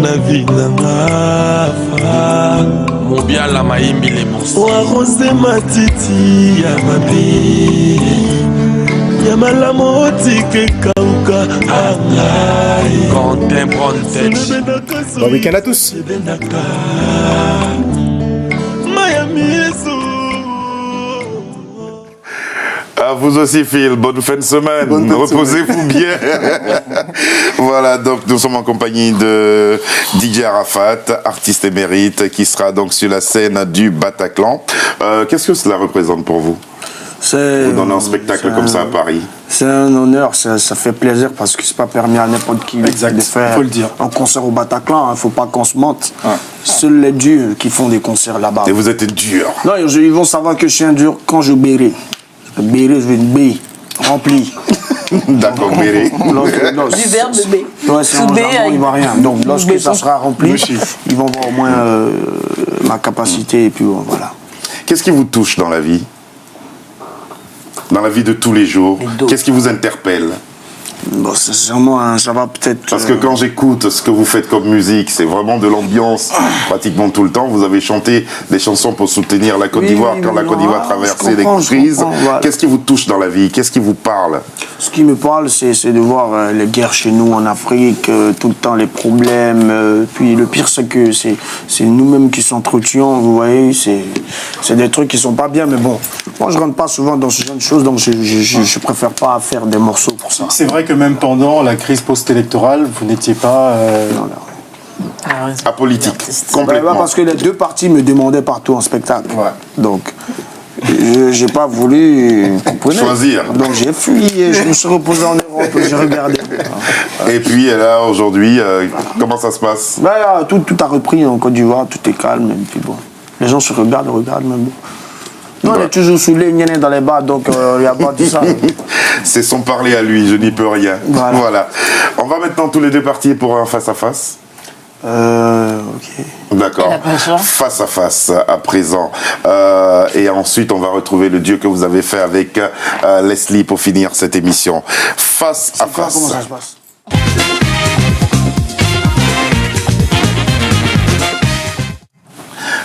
na vinanga fa Mobiala Maimbi les morceaux. Oarose matiti ya mabe ya malamu otike kauka angai Contemporaine. Bon week-end à tous. Maya miso vous aussi, Phil. Bonne fin de semaine. Reposez-vous bien. Voilà, donc nous sommes en compagnie de DJ Arafat, artiste émérite, qui sera donc sur la scène du Bataclan. Qu'est-ce que cela représente pour vous? Vous donnez un spectacle comme ça à Paris? C'est un honneur, ça fait plaisir parce que c'est pas permis à n'importe qui de faire faut le dire. un concert au Bataclan. Faut pas qu'on se mente. Seuls les durs qui font des concerts là-bas. Et vous êtes dur? Non, ils vont savoir que je suis un dur quand je bérai. Béret, je vais une baie remplie. D'accord, béret. Du verbe de B. Ouais, c'est un jargon ivoirien. Donc lorsque ça sera rempli, ils vont voir au moins ma capacité et puis voilà. Qu'est-ce qui vous touche dans la vie? Dans la vie de tous les jours, qu'est-ce qui vous interpelle? Bon, sincèrement, ça va peut-être... Parce que quand j'écoute ce que vous faites comme musique, c'est vraiment de l'ambiance pratiquement tout le temps. Vous avez chanté des chansons pour soutenir la Côte d'Ivoire quand la Côte d'Ivoire traversait des crises. Voilà. Qu'est-ce qui vous touche dans la vie? Qu'est-ce qui vous parle? Ce qui me parle, c'est de voir les guerres chez nous en Afrique, tout le temps les problèmes. Puis le pire, c'est que c'est nous-mêmes qui s'entretuons, vous voyez. C'est des trucs qui sont pas bien, mais bon. Moi, je rentre pas souvent dans ce genre de choses, donc je préfère pas faire des morceaux pour ça. C'est vrai que même pendant la crise post-électorale, vous n'étiez pas... apolitique, complètement. Parce que les deux partis me demandaient partout en spectacle. Ouais. Donc, j'ai pas voulu choisir. Donc j'ai fui et je me suis reposé en Europe et j'ai regardé. Et puis là, aujourd'hui, comment ça se passe? Tout a repris en Côte d'Ivoire, tout est calme. Et puis bon, les gens se regardent même bon. Nous, on est toujours saoulés, dans les bars, donc il n'y a pas de ça. C'est son parler à lui, je n'y peux rien. Voilà. On va maintenant tous les deux partir pour un face-à-face. Ok. D'accord. Face à face à présent. Et ensuite, on va retrouver le duo que vous avez fait avec Leslie pour finir cette émission. Face à face. Comment ça se passe?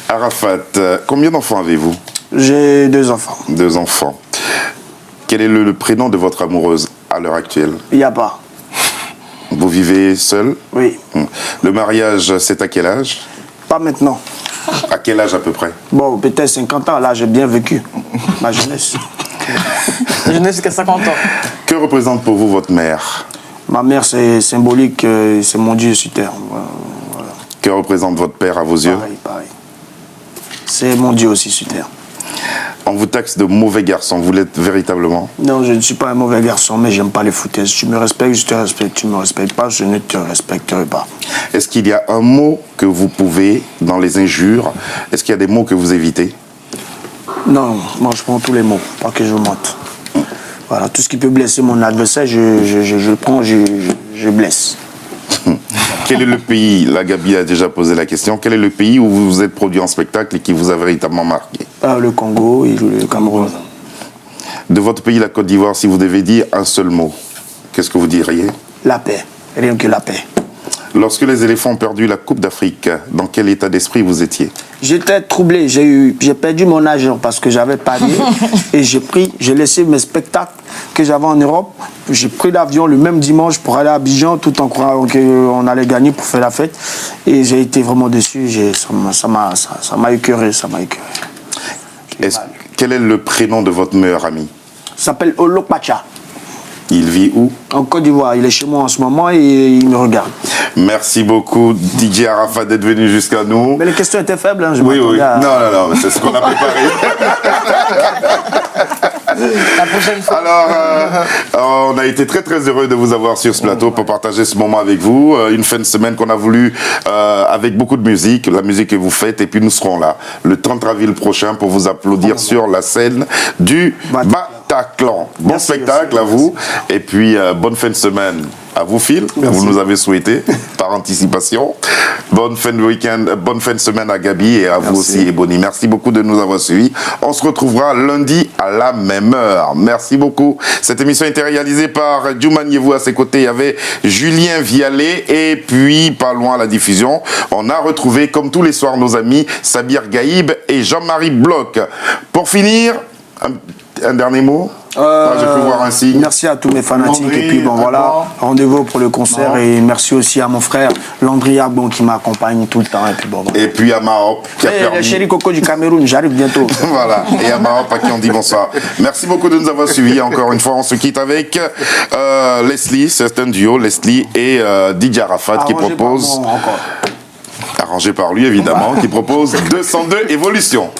Arafat, combien d'enfants avez-vous? J'ai 2 enfants. 2 enfants. Quel est le prénom de votre amoureuse à l'heure actuelle? Il n'y a pas. Vous vivez seul? Oui. Le mariage, c'est à quel âge? Pas maintenant. À quel âge à peu près? Bon, peut-être 50 ans, là j'ai bien vécu ma jeunesse. Jeunesse jusqu'à 50 ans. Que représente pour vous votre mère? Ma mère, c'est symbolique, c'est mon Dieu sur terre. Voilà. Que représente votre père à vos yeux? Pareil. C'est mon Dieu aussi sur terre. On vous taxe de mauvais garçon, vous l'êtes véritablement? Non, je ne suis pas un mauvais garçon, mais j'aime pas les foutaises. Tu me respectes, je te respecte. Tu me respectes pas, je ne te respecterai pas. Est-ce qu'il y a un mot que vous pouvez, dans les injures, est-ce qu'il y a des mots que vous évitez? Non, moi je prends tous les mots, pas que je monte. Voilà, tout ce qui peut blesser mon adversaire, je prends, je blesse. Quel est le pays, la Gabi a déjà posé la question, quel est le pays où vous vous êtes produit en spectacle et qui vous a véritablement marqué? Le Congo et le Cameroun. De votre pays, la Côte d'Ivoire, si vous devez dire un seul mot, qu'est-ce que vous diriez? La paix, rien que la paix. Lorsque les éléphants ont perdu la Coupe d'Afrique, dans quel état d'esprit vous étiez? J'étais troublé, j'ai perdu mon argent parce que j'avais parié et j'ai laissé mes spectacles que j'avais en Europe. J'ai pris l'avion le même dimanche pour aller à Abidjan tout en croyant qu'on allait gagner pour faire la fête. Et j'ai été vraiment déçu, ça m'a écœuré, Quel est le prénom de votre meilleur ami? Il s'appelle Olo Pacha. Il vit où? En Côte d'Ivoire. Il est chez moi en ce moment et il me regarde. Merci beaucoup, DJ Arafat, d'être venu jusqu'à nous. Mais les questions étaient faibles. Hein, oui. Non, c'est ce qu'on a préparé. La prochaine fois. Alors, on a été très très heureux de vous avoir sur ce plateau pour partager ce moment avec vous. Une fin de semaine qu'on a voulu avec beaucoup de musique, la musique que vous faites, et puis nous serons là le 30 avril prochain pour vous applaudir sur la scène du Bataclan. Bon spectacle à vous, et puis bonne fin de semaine à vous, Phil. Vous nous avez souhaité par anticipation. Bonne fin de week-end, bonne fin de semaine à Gabi et à vous aussi, Ebony. Merci beaucoup de nous avoir suivis. On se retrouvera lundi à la même heure. Merci beaucoup. Cette émission a été réalisée par Djouman Yevou. À ses côtés, il y avait Julien Vialet. Et puis, pas loin à la diffusion, on a retrouvé, comme tous les soirs, nos amis Sabir Gaïb et Jean-Marie Bloch. Pour finir, un dernier mot. J'ai pu voir un signe. Merci à tous mes fanatiques. Landry, et puis bon, voilà, d'accord. rendez-vous pour le concert. Et merci aussi à mon frère Landry Agbon qui m'accompagne tout le temps. Et puis bon, voilà. Et puis à Mahop qui a permis... Le chéri Coco du Cameroun, j'arrive bientôt. Voilà, et à Mahop à qui on dit bonsoir. Merci beaucoup de nous avoir suivis. Encore une fois, on se quitte avec Leslie, c'est un duo, Leslie et DJ Arafat qui propose... Arrangé par lui évidemment, qui propose 202 Évolution.